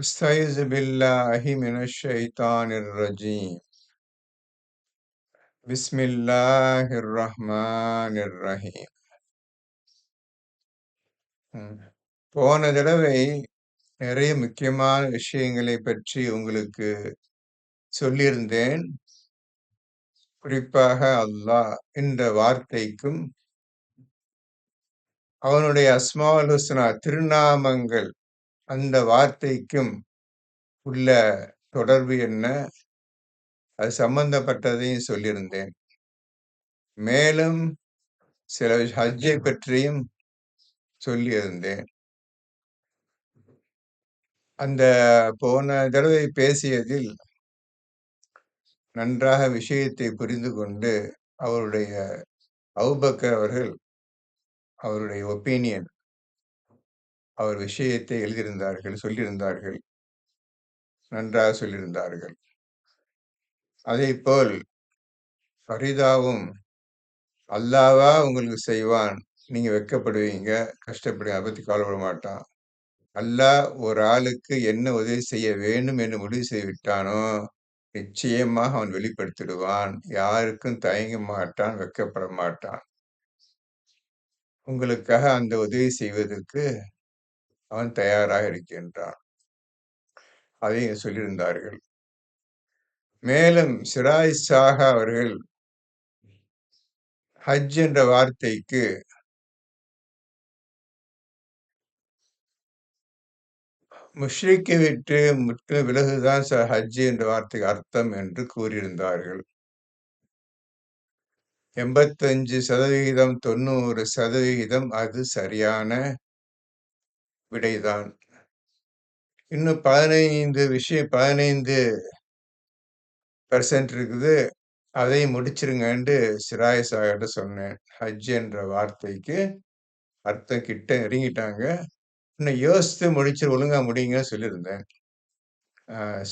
استعيذ بالله من الشيطان الرجيم بسم الله الرحمن الرحيم ம். போன தடவை நிறைய முக்கியமான விஷயங்களை பற்றி உங்களுக்கு சொல்லியிருந்தேன். குறிப்பாக அல்லாஹ் என்ற வார்த்தைக்கும் அவனுடைய அஸ்மாவுல் ஹுஸ்னா திருநாமங்கள் அந்த வார்த்தைக்கும் உள்ள தொடர்பு என்ன, அது சம்பந்தப்பட்டதையும் சொல்லியிருந்தேன். மேலும் சில ஹஜ்ஜை பற்றியும் சொல்லியிருந்தேன். அந்த போன தடவை பேசியதில் நன்றாக விஷயத்தை புரிந்து கொண்டு அவருடைய அபூபக்கர் அவர்கள் அவருடைய ஒப்பீனியன், அவர் விஷயத்தை எழுதியிருந்தார்கள், சொல்லியிருந்தார்கள். நன்றாக சொல்லியிருந்தார்கள். அதேபோல் ஃபரீதாவும் அல்லாஹ்வா உங்களுக்கு செய்வான், நீங்க வெட்கப்படுவீங்க, கஷ்டப்படுவீங்க, அதை பத்தி கவலைப்பட மாட்டான். அல்லாஹ் ஒரு ஆளுக்கு என்ன உதவி செய்ய வேண்டும் என்று முடிவு செய்து விட்டானோ நிச்சயமாக அவன் வெளிப்படுத்திடுவான். யாருக்கும் தயங்க மாட்டான், வெட்கப்பட மாட்டான். உங்களுக்காக அந்த உதவி செய்வதற்கு அவன் தயாராக இருக்கின்றான். அதையும் சொல்லியிருந்தார்கள். மேலும் சிராய் ஷாஹா அவர்கள் ஹஜ் என்ற வார்த்தைக்கு முஷ்ரிக்கை விட்டு முற்றிலும் விலகுதான் ஹஜ் என்ற வார்த்தைக்கு அர்த்தம் என்று கூறியிருந்தார்கள். 85% 90% அது சரியான விடைதான். இன்னும் 15% இருக்குது. அதை முடிச்சிருங்கன்னு சிராய் ஷாகிட்ட சொன்னேன். ஹஜ் என்ற வார்த்தைக்கு அர்த்தம் கிட்ட நெருங்கிட்டாங்க. இன்னும் யோசித்து ஒழுங்கா முடியுங்கன்னு சொல்லியிருந்தேன்.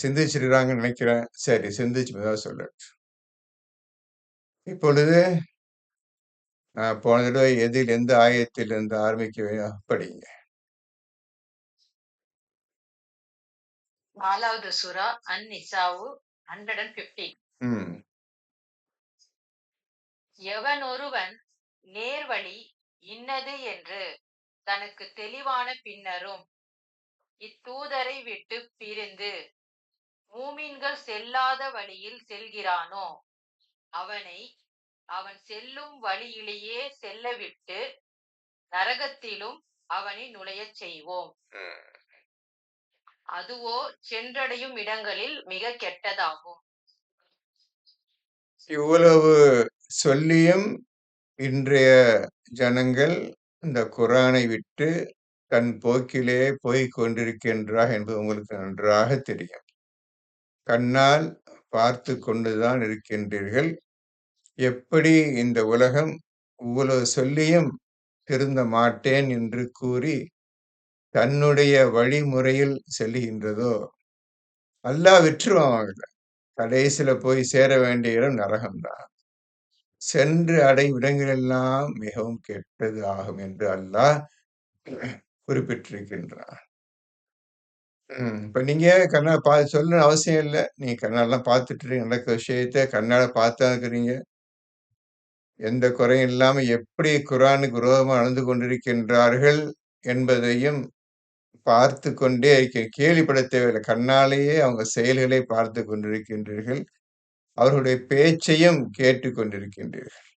சிந்திச்சிருக்கிறாங்கன்னு நினைக்கிறேன். சரி, சிந்திச்சு தான் சொல்லட்டும். இப்பொழுது போன தடவை எந்த ஆயத்திலிருந்து ஆரம்பிக்க படிங்க. 4வது சூரா அன்-நிசாஉ 150. ம். எவனொருவன் நேர்வழி இன்னது என்று தனக்கு தெளிவான பின்னரும் இத்தூதரை விட்டு பிரிந்து மூமின்கள் செல்லாத வழியில் செல்கிறானோ அவனை அவன் செல்லும் வழியிலேயே செல்லவிட்டு நரகத்திலும் அவனை நுழையச் செய்வோம். அதுவோ சென்றடையும் இடங்களில் மிக கெட்டதாகும். இவ்வளவு சொல்லியும் இன்றைய ஜனங்கள் இந்த குரானை விட்டு தன் போக்கிலே போய்க் கொண்டிருக்கின்றார் என்பது உங்களுக்கு நன்றாக தெரியும். கண்ணால் பார்த்து கொண்டுதான் இருக்கின்றீர்கள். எப்படி இந்த உலகம் இவ்வளவு சொல்லியும் திருந்த மாட்டேன் என்று கூறி தன்னுடைய வழிமுறையில் செல்லுகின்றதோ, அல்லாஹ் விட்டுருவான் அவங்கள. கடைசியில போய் சேர வேண்டிய இடம் நரகம்தான். சென்று அடையும் இடங்களெல்லாம் மிகவும் கெட்டது ஆகும் என்று அல்லாஹ் குறிப்பிட்டிருக்கின்றான். இப்ப நீங்க கண்ணால சொல்லணும்னு அவசியம் இல்ல. நீங்க கண்ணாலலாம் பார்த்துட்டு நடக்கிற விஷயத்த கண்ணால பார்த்துதான் இருக்கிறீங்க. எந்த குறையும் இல்லாம எப்படி குர்ஆனுக்கு விரோதமா நடந்து கொண்டிருக்கின்றார்கள் என்பதையும் பார்த்து கொண்டே கேள்விப்பட தேவையில்லை. கண்ணாலேயே அவங்க செயல்களை பார்த்து கொண்டிருக்கின்றீர்கள். அவர்களுடைய பேச்சையும் கேட்டுக் கொண்டிருக்கின்றீர்கள்.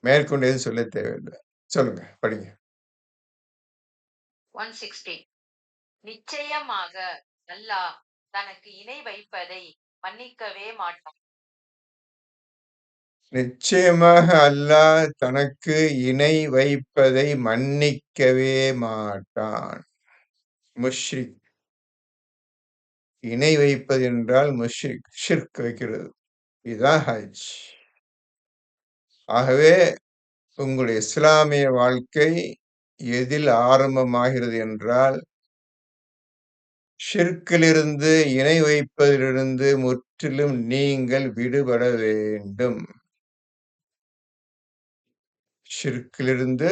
மேற்கொண்டு எதுவும் சொல்ல தேவையில்லை. சொல்லுங்க, படிங்க. 160. நிச்சயமாக அல்லாஹ் தனக்கு இணை வைப்பதை மன்னிக்கவே மாட்டான். நிச்சயமாக அல்லாஹ் தனக்கு இணை வைப்பதை மன்னிக்கவே மாட்டான். முஷ்ரிக், இணை வைப்பது என்றால் முஷ்ரிக், ஷிர்க் வைக்கிறது. இதுதான் ஹஜ். ஆகவே உங்களுடைய இஸ்லாமிய வாழ்க்கை எதில் ஆரம்பமாகிறது என்றால் ஷிர்க்கிலிருந்து, இணை வைப்பதிலிருந்து முற்றிலும் நீங்கள் விடுபட வேண்டும். ஷிர்க்கிலிருந்து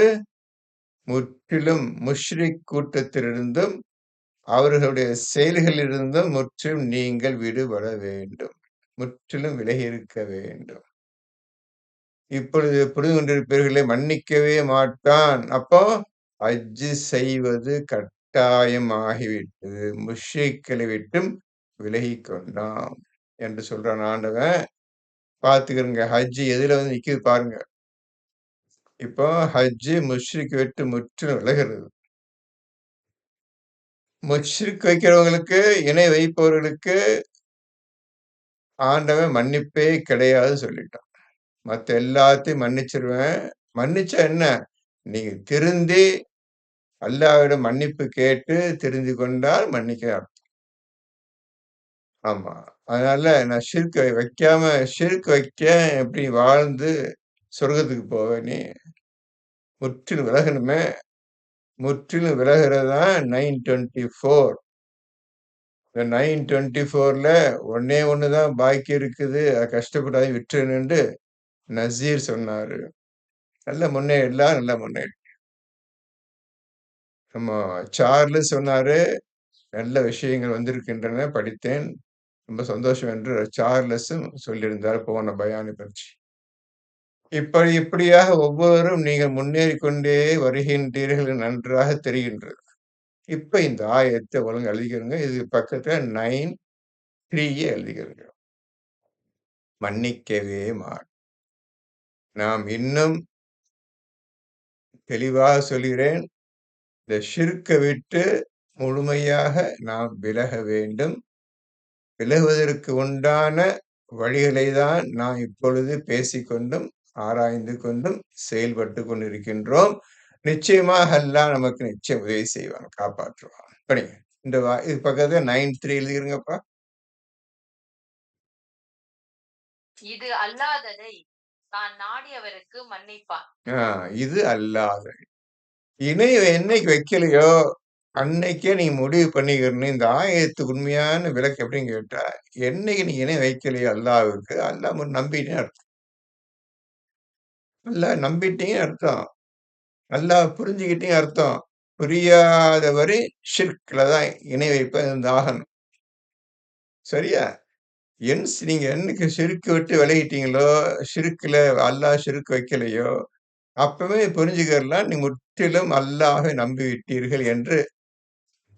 முற்றிலும் முஷ்ரிக் கூட்டத்திலிருந்தும் அவர்களுடைய செயல்களிலிருந்தும் முற்றிலும் நீங்கள் விடுபட வேண்டும். முற்றிலும் விலகி இருக்க வேண்டும். இப்பொழுது புரிந்து கொண்டிருப்பீர்களே, மன்னிக்கவே மாட்டான். அப்போ ஹஜ்ஜு செய்வது கட்டாயமாகிவிட்டது. முஷ்ரிக்களை விட்டும் விலகிக் கொண்டான் என்று சொல்றான் ஆண்டவன். பார்த்துக்கிருங்க. ஹஜ்ஜு எதுல வந்து நிக்குது பாருங்க. இப்போ ஹஜ்ஜு முஷ்ரிக் விட்டு முற்றிலும் விலகுறது. முஷ்ரிக் வைக்கிறவங்களுக்கு, இணை வைப்பவர்களுக்கு ஆண்டவன் மன்னிப்பே கிடையாது சொல்லிட்டான். மத்த எல்லாத்தையும் மன்னிச்சிருவேன். மன்னிச்சா என்ன? நீங்க திருந்தி அல்லாஹ்விடம் மன்னிப்பு கேட்டு திருந்திக் கொண்டால் மன்னிக்க ஆமா. அதனால நான் ஷிர்க் வைக்க எப்படி வாழ்ந்து சொர்க்கத்துக்கு போவ நீ? முற்றிலும் விலகணுமே! முற்றிலும் விலகுறது தான் 924. இந்த 924ல ஒண்ணே ஒண்ணு தான் பாக்கி இருக்குது. அத கஷ்டப்படாத விட்டுருங்கன்ட்டு நசீர் சொன்னாரு. நல்ல எல்லாரும் நல்லா நம்ம சார்லஸ் சொன்னாரு, நல்ல விஷயங்கள் வந்திருக்கின்றன படித்தேன். ரொம்ப சந்தோஷம் என்று சார்லஸும் சொல்லியிருந்தார் போன பயானை பற்றி. இப்படியாக ஒவ்வொருவரும் நீங்கள் முன்னேறிக் கொண்டே வருகின்றீர்கள் என்று நன்றாக தெரிகின்றது. இப்ப இந்த ஆயத்த ஒழுங்கா எழுதிக்கிறங்க. இது பக்கத்துல 9:3 எழுதிக்கிறங்க. மன்னிக்கவே நாம் இன்னும் தெளிவாக சொல்கிறேன். இந்த ஷிர்க்க விட்டு முழுமையாக நாம் விலக வேண்டும். விலகுவதற்கு உண்டான வழிகளை தான் நாம் இப்பொழுது பேசிக்கொண்டும், ஆராய்ந்து கொண்டும் செயல்பட்டுக் கொண்டிருக்கின்றோம். நிச்சயமாக அல்லாஹ் நமக்கு நிச்சயம் உதவி செய்வான், காப்பாற்றுவான். படிங்க. இது பக்கத்துல 9:3 எழுதிருங்கப்பா. இது அல்லாததை தான் நாடியவருக்கு மன்னிப்பான். இது அல்லாத. இணை என்னைக்கு வைக்கலையோ, அன்னைக்கே நீங்க முடிவு பண்ணிக்கிறணும். இந்த ஆயத்துக்கு உண்மையான விளக்கம் எப்படின்னு கேட்டா, என்னைக்கு நீ இணை வைக்கலையோ அல்லாஹ்வுக்கு, அல்லாஹ் நம்பிட்டேன்னு அர்த்தம். அல்லாஹ் நம்பிட்டீங்கன்னு அர்த்தம். அல்லாஹ் புரிஞ்சுக்கிட்டீங்கன்னு அர்த்தம். புரியாதவரை ஷிர்க்ல தான் இணை வைப்பது ஆகணும். சரியா? நீங்க என்னைக்கு ஷிர்க் விட்டு விலகிட்டீங்களோ, ஷிர்க்ல அல்லாஹ் ஷிர்க் வைக்கலையோ, அப்பவே புரிஞ்சுக்கிறலாம், நீ முற்றிலும் அல்லாஹ்வை நம்பிவிட்டீர்கள் என்று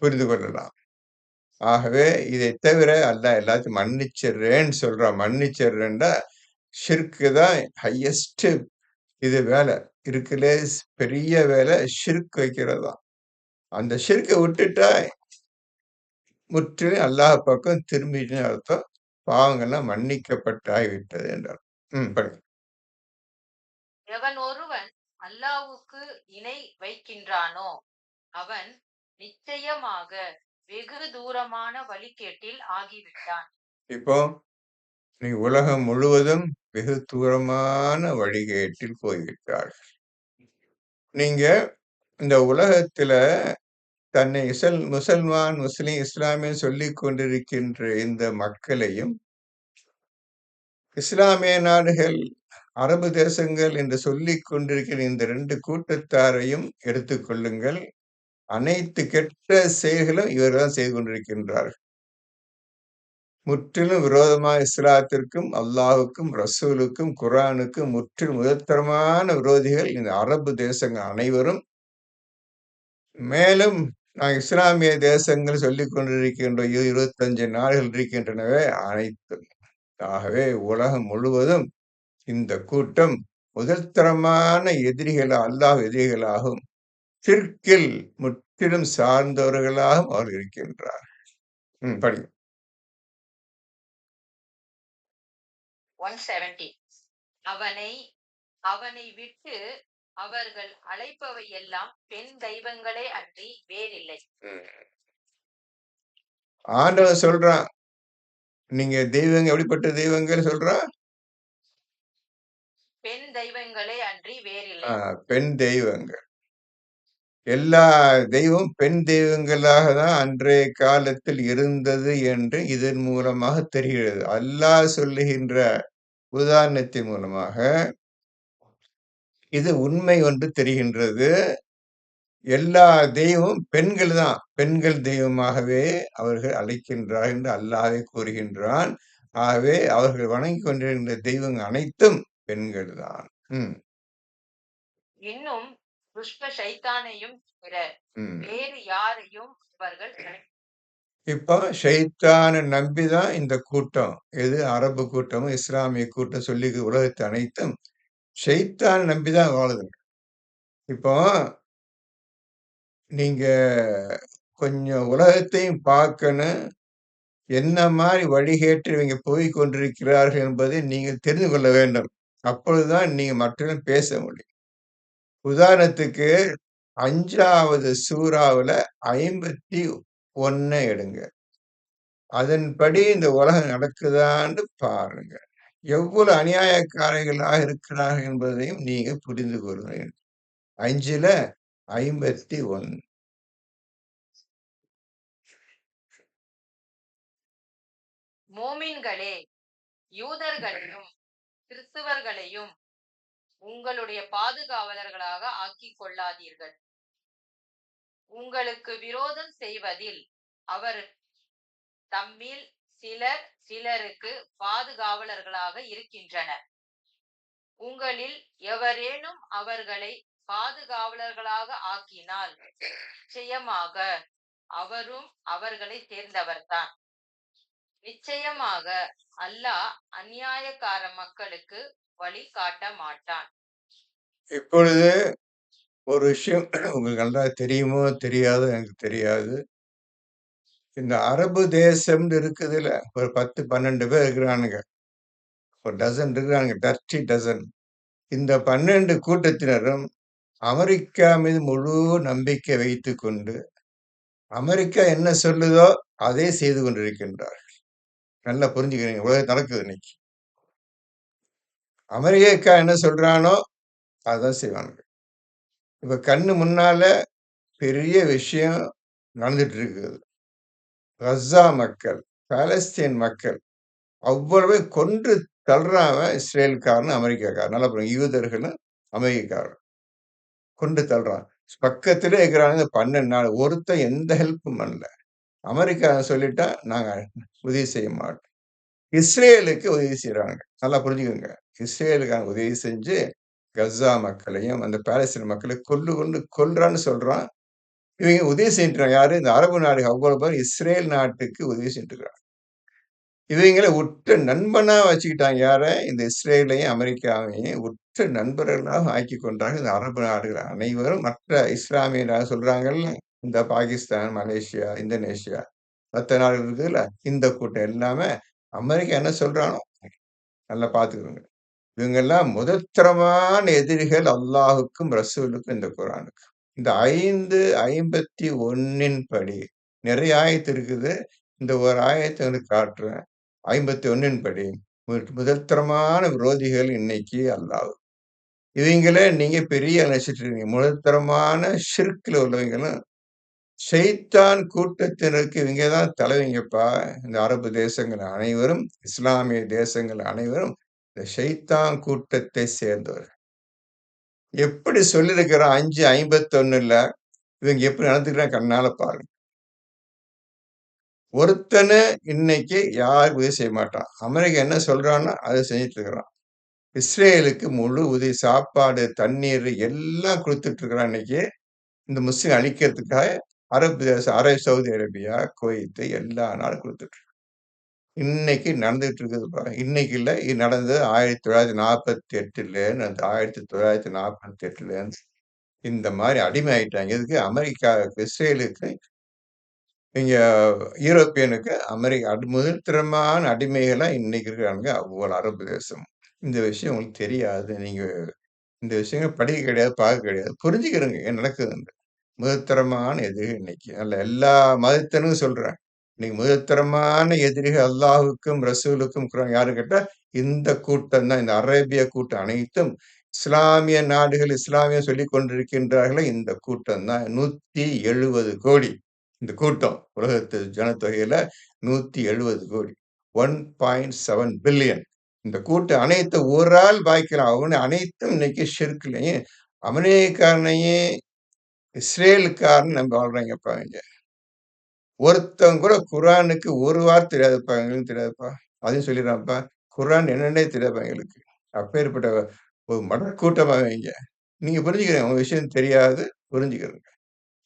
புரிந்து கொள்ளலாம். ஆகவே இதைத் தவிர அல்லாஹ் எல்லாத்தையும் மன்னிச்சிடுறேன்னு சொல்றான். மன்னிச்சிடுறேன்டா, ஷிர்க் தான் ஹையஸ்ட் இது வேலை. இருக்குலே பெரிய வேலை ஷிர்க் வைக்கிறது தான். அந்த ஷிர்க்க விட்டுட்டா, முற்றிலும் அல்லாஹ் பக்கம் திரும்பிட்டேன்னு அர்த்தம். பாவங்கள்லாம் மன்னிக்கப்பட்டாகிவிட்டது என்றார். படிங்க. எவன் ஒருவன் அல்லாஹ்வுக்கு இணை வைக்கின்றானோ அவன் நிச்சயமாக வெகு தூரமான வழிகேட்டில் ஆகிவிட்டான். இப்போ நீ உலகம் முழுவதும் வெகு தூரமான வழிகேட்டில் போய்விட்டார்கள். நீங்க இந்த உலகத்துல தன்னை முசல்மான், முஸ்லிம், இஸ்லாமியன் சொல்லிக் கொண்டிருக்கின்ற இந்த மக்களையும், இஸ்லாமிய நாடுகள், அரபு தேசங்கள் என்று சொல்லிக் கொண்டிருக்கிற இந்த 2 கூட்டத்தாரையும் எடுத்துக் கொள்ளுங்கள். அனைத்து கெட்ட செயல்களும் இவர்கள் தான் செய்து கொண்டிருக்கின்றார்கள். முற்றிலும் விரோதமாக இஸ்லாத்திற்கும், அல்லாஹ்வுக்கும், ரசூலுக்கும், குர்ஆனுக்கும் முற்றிலும் முதற்தரமான விரோதிகள் இந்த அரபு தேசங்கள் அனைவரும். மேலும் இஸ்லாமிய தேசங்கள் சொல்லிக் கொண்டிருக்கின்ற 25 நாடுகள் இருக்கின்றனவே அனைத்தும். ஆகவே உலகம் முழுவதும் இந்த கூட்டம் முதல்தரமான அல்லாஹ் எதிரிகளாகவும், ஷிர்க்கில் முற்றிலும் சார்ந்தவர்களாகவும் அவர்கள் இருக்கின்றார். படிங்க. 170 அவனை அவனை விட்டு அவர்கள் அழைப்பவை எல்லாம் பெண் தெய்வங்களே அன்றி வேறில்லை. ஆண்டவன் சொல்றான், நீங்க தெய்வங்கள் எப்படிப்பட்ட தெய்வங்கள் சொல்றான்? பெண் தெய்வங்களே அன்றி வேறில்லை. பெண் தெய்வங்கள். எல்லா தெய்வம் பெண் தெய்வங்களாக தான் அன்றைய காலத்தில் இருந்தது என்று இதன் மூலமாக தெரிகிறது. அல்லாஹ் சொல்லுகின்ற உதாரணத்தின் மூலமாக இது உண்மை ஒன்று தெரிகின்றது. எல்லா தெய்வமும் பெண்கள் தான். பெண்கள் தெய்வமாகவே அவர்கள் அழைக்கின்றார் என்று அல்லாஹ்வே கூறுகின்றான். ஆகவே அவர்கள் வணங்கிக் கொண்டிருக்கின்ற தெய்வங்கள் அனைத்தும் பெண்கள் தான். ம், இன்னும் துஷ்ட ஷைத்தானையும் தவிர ம். வேறு யாரையும் அவர்கள் இப்போ ஷைத்தான நம்பி தான் இந்த கூட்டம். எது அரபு கூட்டமும், இஸ்லாமிய கூட்டம் சொல்லி உலகத்து அனைத்தும் ஷைத்தான நம்பி தான் வாழுதுங்க. இப்போ நீங்க கொஞ்சம் உலகத்தையும் பார்க்கணும். என்ன மாரி வழிகேட்டில் இவங்க போய்க் கொண்டிருக்கிறார்கள் என்பதை நீங்கள் தெரிந்து கொள்ள வேண்டும். அப்பொழுதுதான் நீங்க மற்றவர்களும் பேச முடியும். உதாரணத்துக்கு 5வது சூறாவுல 51 எடுங்க. அதன்படி இந்த உலகம் நடக்குதான்னு பாருங்க. எவ்வளவு அநியாயக்காரர்களாக இருக்கிறார்கள் என்பதையும் நீங்க புரிந்து கொள்ள வேண்டும். 5ல 51. மோமின்களே, யூதர்களையும் கிறிஸ்துவர்களையும் உங்களுடைய பாதுகாவலர்களாக ஆக்கிக் கொள்ளாதீர்கள். உங்களுக்கு விரோதம் செய்வதில் அவர் தம்மில் சிலர் சிலருக்கு பாதுகாவலர்களாக இருக்கின்றனர். உங்களில் எவரேனும் அவர்களை பாதுகாவலர்களாக ஆக்கினால் நிச்சயமாக அவரும் அவர்களை சேர்ந்தவர்தான். நிச்சயமாக அல்லாஹ் அநியாயக்கார மக்களுக்கு வழி காட்ட மாட்டான். இப்பொழுது ஒரு விஷயம் உங்களுக்கு நல்லா தெரியுமோ தெரியாதோ எனக்கு தெரியாது. இந்த அரபு தேசம்னு இருக்குதுல்ல, ஒரு 10, 12 பேர் இருக்கிறானுங்க. ஒரு டசன் இருக்கிறானுங்க. Dirty dozen. இந்த 12 கூட்டத்தினரும் அமெரிக்கா மீது முழு நம்பிக்கை வைத்துக் கொண்டு, அமெரிக்கா என்ன சொல்லுதோ அதை செய்து கொண்டிருக்கின்றார்கள். நல்லா புரிஞ்சுக்கிறீங்க. உலகம் நடக்குது இன்னைக்கு. அமெரிக்கா என்ன சொல்றானோ அதான் செய்வானுங்க. இப்ப கண்ணு முன்னால பெரிய விஷயம் நடந்துட்டு இருக்குது. கஸ்ஸா மக்கள், பாலஸ்தீன் மக்கள் அவ்வளவு கொன்று தள்றான் அவன் இஸ்ரேல்காரனும், அமெரிக்காக்காரன். நல்லா புரியுங்க. யூதர்களும், அமெரிக்காக்காரன். கொண்டு தள்றான். பக்கத்திலே இருக்கிறானுங்க 12 நாடு. ஒருத்தன் எந்த ஹெல்ப்பும் பண்ணல. அமெரிக்கா சொல்லிட்டான், நாங்க உதவி செய்ய மாட்டோம். இஸ்ரேலுக்கு உதவி செய்றாங்க. நல்லா புரிஞ்சுக்கங்க. இஸ்ரேலுக்கான உதவி செஞ்சு, கஸ்ஸா மக்களையும், அந்த பாலஸ்தீன் மக்களை கொன்னு கொன்னு கொல்றான்னு சொல்றான். இவங்க உதவி செஞ்சுட்டாங்க. யாரு? இந்த அரபு நாடுகள் அவ்வளவு பேர் இஸ்ரேல் நாட்டுக்கு உதவி செஞ்சுருக்காங்க. இவைங்கள உற்ற நண்பனா வச்சுக்கிட்டாங்க யார? இந்த இஸ்ரேலையும், அமெரிக்காவையும் உற்ற நண்பர்களாக ஆக்கிக் கொண்டாங்க இந்த அரபு நாடுகள் அனைவரும். மற்ற இஸ்லாமிய நாடு சொல்றாங்கல்ல, இந்த பாகிஸ்தான், மலேசியா, இந்தோனேஷியா மத்த நாடுகள் இருக்குதுல்ல, இந்த கூட்டம் எல்லாமே அமெரிக்கா என்ன சொல்றானோ நல்லா பார்த்துக்கோங்க. இவங்கெல்லாம் முதற்தரமான எதிரிகள் அல்லாஹுக்கும், ரசூலுக்கும், இந்த குர்ஆனுக்கும். இந்த 5:51 படி நிறைய ஆயத்து இருக்குது. இந்த ஒரு ஆயத்த வந்து காட்டுறேன். 51 படி முதல்தரமான விரோதிகள் இன்னைக்கு அல்லாஹ். இவைங்கள நீங்க பெரிய நினைச்சிட்டு இருக்கீங்க. முதல்தரமான ஷிர்க்ல உள்ளவங்களும், ஷைத்தான் கூட்டத்தினருக்கு இவங்க தான் தலைவங்கப்பா. இந்த அரபு தேசங்கள் அனைவரும், இஸ்லாமிய தேசங்கள் அனைவரும் இந்த ஷைத்தான் கூட்டத்தை சேர்ந்தவர்கள். எப்படி சொல்லியிருக்கிறான் 5:51ல இவங்க எப்படி நடந்துக்கிறாங்க கண்ணால பாருங்க. ஒருத்தனு இன்னைக்கு யாருக்கு உதவி செய்ய மாட்டான். அமெரிக்கா என்ன சொல்றானோ அத செஞ்சுட்டு இருக்கிறான். இஸ்ரேலுக்கு முழு உதவி சாப்பாடு, தண்ணீர் எல்லாம் குடுத்துட்டு இருக்கிறான் இன்னைக்கு. இந்த முஸ்லிம் அழிக்கிறதுக்காக அரபு தேசம், சவுதி அரேபியா, குவைத் எல்லா நாடும் குடுத்துட்டு இருக்கு. இன்னைக்கு நடந்துட்டு இருக்குது பாருங்க. இன்னைக்கு இல்ல. இது நடந்தது 1948லேருந்து அந்த 1948லேருந்து இந்த மாரி அடிமை ஆயிட்டாங்க. எதுக்கு? அமெரிக்காவுக்கு, இஸ்ரேலுக்கு, இங்க யூரோப்பியனுக்கு அமெரிக்கா முதல்தரமான அடிமைகளா இன்னைக்கு இருக்கிறானுங்க அவ்வளவு அரபு தேசம். இந்த விஷயம் உங்களுக்கு தெரியாது. நீங்க இந்த விஷயங்கள் படிக்க கிடையாது, பார்க்க கிடையாது. புரிஞ்சுக்கிறங்க என்ன நடக்குதுன்னு. முதற்தரமான எதிரி இன்னைக்கு. அல்ல எல்லா மதத்தினரும் சொல்றேன். இன்னைக்கு முதற்தரமான எதிரிகள் அல்லாஹ்வுக்கும், ரசூலுக்கும் இருக்கிறாங்க யாருன்னு கேட்டா, இந்த கூட்டம் தான். இந்த அரேபிய கூட்டம் அனைத்தும் இஸ்லாமிய நாடுகள், இஸ்லாமியம் சொல்லிக் கொண்டிருக்கின்றார்களே இந்த கூட்டம் தான். 170 கோடி. இந்த கூட்டம் உலகத்து ஜனத்தொகையில 170 கோடி. 1.7 பில்லியன். இந்த கூட்டம் அனைத்து ஒரு ஆள் பாய்க்கிறான். அவன அனைத்தும் இன்னைக்கு ஷிர்க்லயும் அமெரிக்காரனையும் இஸ்ரேலுக்காரன்னு நம்பி வாழ்றாங்கப்பா இங்க. ஒருத்தன் கூட குரானுக்கு ஒரு வார்த்தை தெரியாதுப்பா, எங்களுக்கு தெரியாதுப்பா. அதையும் சொல்லிடுறேன்ப்பா. குரான் என்னன்னே தெரியாதுப்பா எங்களுக்கு. அப்பேற்பட்ட ஒரு மடக்கூட்டமா இவைங்க. நீங்க புரிஞ்சுக்கிறீங்க. உங்க விஷயம் தெரியாது, புரிஞ்சுக்கிறங்க.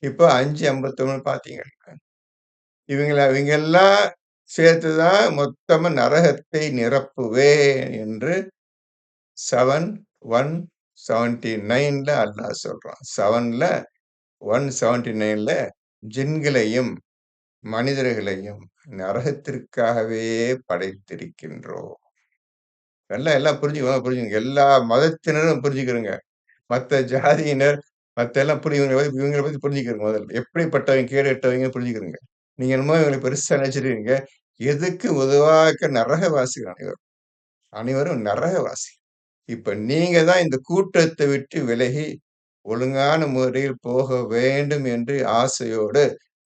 இப்ப 5:51 பார்த்தீங்கன்னா, இவங்கெல்லாம் சேர்த்து தான் மொத்தமா நரகத்தை நிரப்புவேன் என்று 7:179ல அல்லாஹ் சொல்றான். 7ல 179ல ஜின்களையும், மனிதர்களையும் நரகத்திற்காகவே படைத்திருக்கின்றோம். எல்லாம் புரிஞ்சுக்கங்க. எல்லா மதத்தினரும் புரிஞ்சுக்கிறங்க. மத்த ஜாதியினர், மத்த எல்லாம் இவங்கள பத்தி புரிஞ்சுக்கிறங்க முதல்ல. எப்படிப்பட்டவங்க, கேடுகெட்டவங்க புரிஞ்சுக்கிறங்க. நீங்க என்னமோ இவங்கள பெருசா நினைச்சுருக்கீங்க. எதுக்கு உதவாக்க நரகவாசிகள் அனைவரும். அனைவரும் நரகவாசி. இப்ப நீங்க தான் இந்த கூட்டத்தை விட்டு விலகி, ஒழுங்கான முறையில் போக வேண்டும் என்று ஆசையோடு,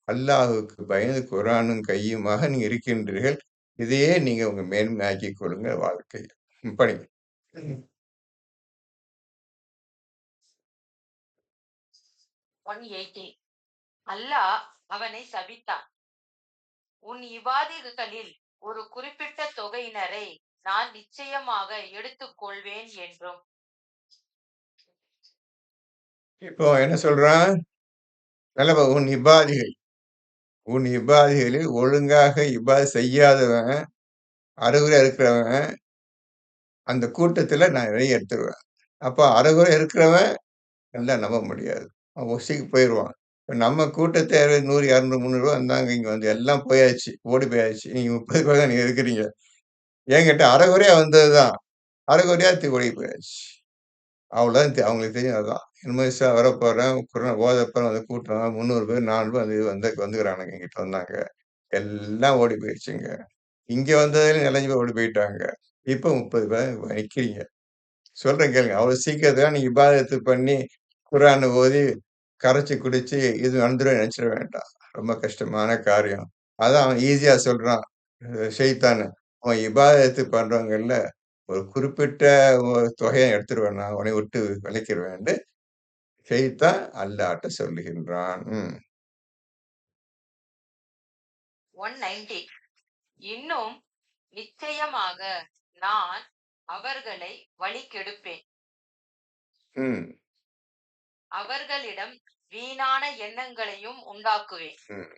அல்லாஹ்வுக்கு பயந்து குர்ஆனும் கையுமாக நீங்க இருக்கின்றீர்கள். இதையே நீங்க உங்க மேன்மையாக்கிக் கொள்ளுங்க வாழ்க்கையில். படிங்க. ம். 180. அல்லாஹ் அவனை சபித்தான். உன் இபாதிகளில் ஒரு குறிப்பிட்ட தொகையினரை நான் நிச்சயமாக எடுத்துக் கொள்வேன் என்றும். இப்போ என்ன சொல்றான்? நல்ல உன் இபாதிகளில் ஒழுங்காக செய்யாதவன், அரைகுறையா இருக்கிறவன், அந்த கூட்டத்துல நான் இறைய எடுத்துருவேன். அப்ப அரைகுறை இருக்கிறவன் நல்லா நம்ப முடியாது. அவன் ஒசிக்கு போயிருவான். இப்ப நம்ம கூட்டத்த 100, 200, 300 வந்தாங்க இங்க வந்து எல்லாம் போயாச்சு. ஓடி போயாச்சு. நீங்க 30 பேர் தான் நீங்க இருக்கிறீங்க. ஏன் கேட்டா அரைகுறையா வந்தது தான். அரைகுறையா ஓடி போயாச்சு. அவ்வளோதான் அவங்களுக்கு தெரியும் அதான். இனிமே வரப்போறேன், குரான் ஓதப்போறேன் வந்து கூட்டம் 300 பேர், 400 பேர் வந்துக்கிறானுங்க என்கிட்ட வந்தாங்க. எல்லாம் ஓடி போயிருச்சுங்க. இங்க வந்ததுல நெறஞ்சு பேர் ஓடி போயிட்டாங்க. இப்ப 30 பேர் நிக்கிறீங்க. சொல்றேன் கேளுங்க. அவ்வளவு சீக்கிரத்துல நீங்க இபாதத்து பண்ணி, குர்ஆன ஓதி, கரைச்சு குடிச்சு, இது நடந்துரும்னு நெனச்சிட வேண்டாம். ரொம்ப கஷ்டமான காரியம். அதான் அவன் ஈஸியா சொல்றான். ஷைத்தானு. அவன் இபாதத்து பண்றவங்கள்ல ஒரு குறிப்பிட்ட ஒரு தொகைய எடுத்துருவேன் நான். உன்னை விட்டு விலக்கிருவேன்ட்டு ஷைத்தான் அல்லாஹ்ட்ட சொல்லுகின்றான். ம். 190. இன்னும் நிச்சயமாக நான் அவர்களை வழிகெடுப்பேன். ம். அவர்களிடம் வீணான எண்ணங்களையும் உண்டாக்குவேன். ம்.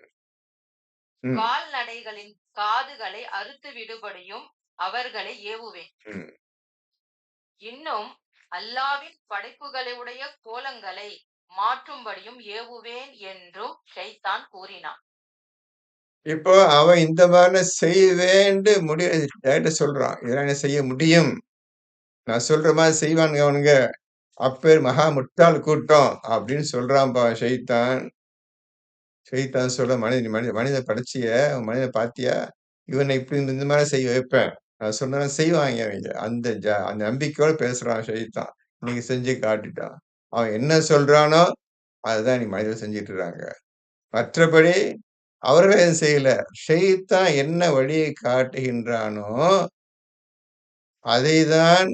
ம். கால்நடைகளின் காதுகளை அறுத்து விடுபடியும் அவர்களை ஏவுவேன். ம். இன்னும் அல்லாவின் படைப்புகளுடைய கோலங்களை மாற்றும்படியும் ஏவுவேன் என்றும் ஷைத்தான் கூறினான். இப்போ அவன் இந்த மாரிலாம் செய்வேன்ட்டு டைரக்ட்டா சொல்றான். இதெல்லாம் என்ன செய்ய முடியும். நான் சொல்ற மாரி செய்வானுங்க அவனுங்க. அப்பேர் மகா முட்டாள் கூட்டம் அப்படின்னு சொல்றான்பா ஷைத்தான். ஷைத்தான் சொல்ல மனிதன் படைச்சிய, மனிதன பார்த்தியா? இவன இப்படி இந்த மாரி செய்ய வைப்பேன். நான் சொன்னத செய்வாங்க அவைங்க. அந்த நம்பிக்கையோட பேசுறான் ஷைத்தான். இன்னைக்கு செஞ்சு காட்டிட்டான். அவன் என்ன சொல்றானோ, அதுதான் இன்னைக்கு மனிதர்கள் செஞ்சுட்டு இருக்காங்க. மற்றபடி அவர்கள் எதுவும் செய்யல. ஷைத்தான் என்ன வழியை காட்டுகின்றானோ, அதை தான்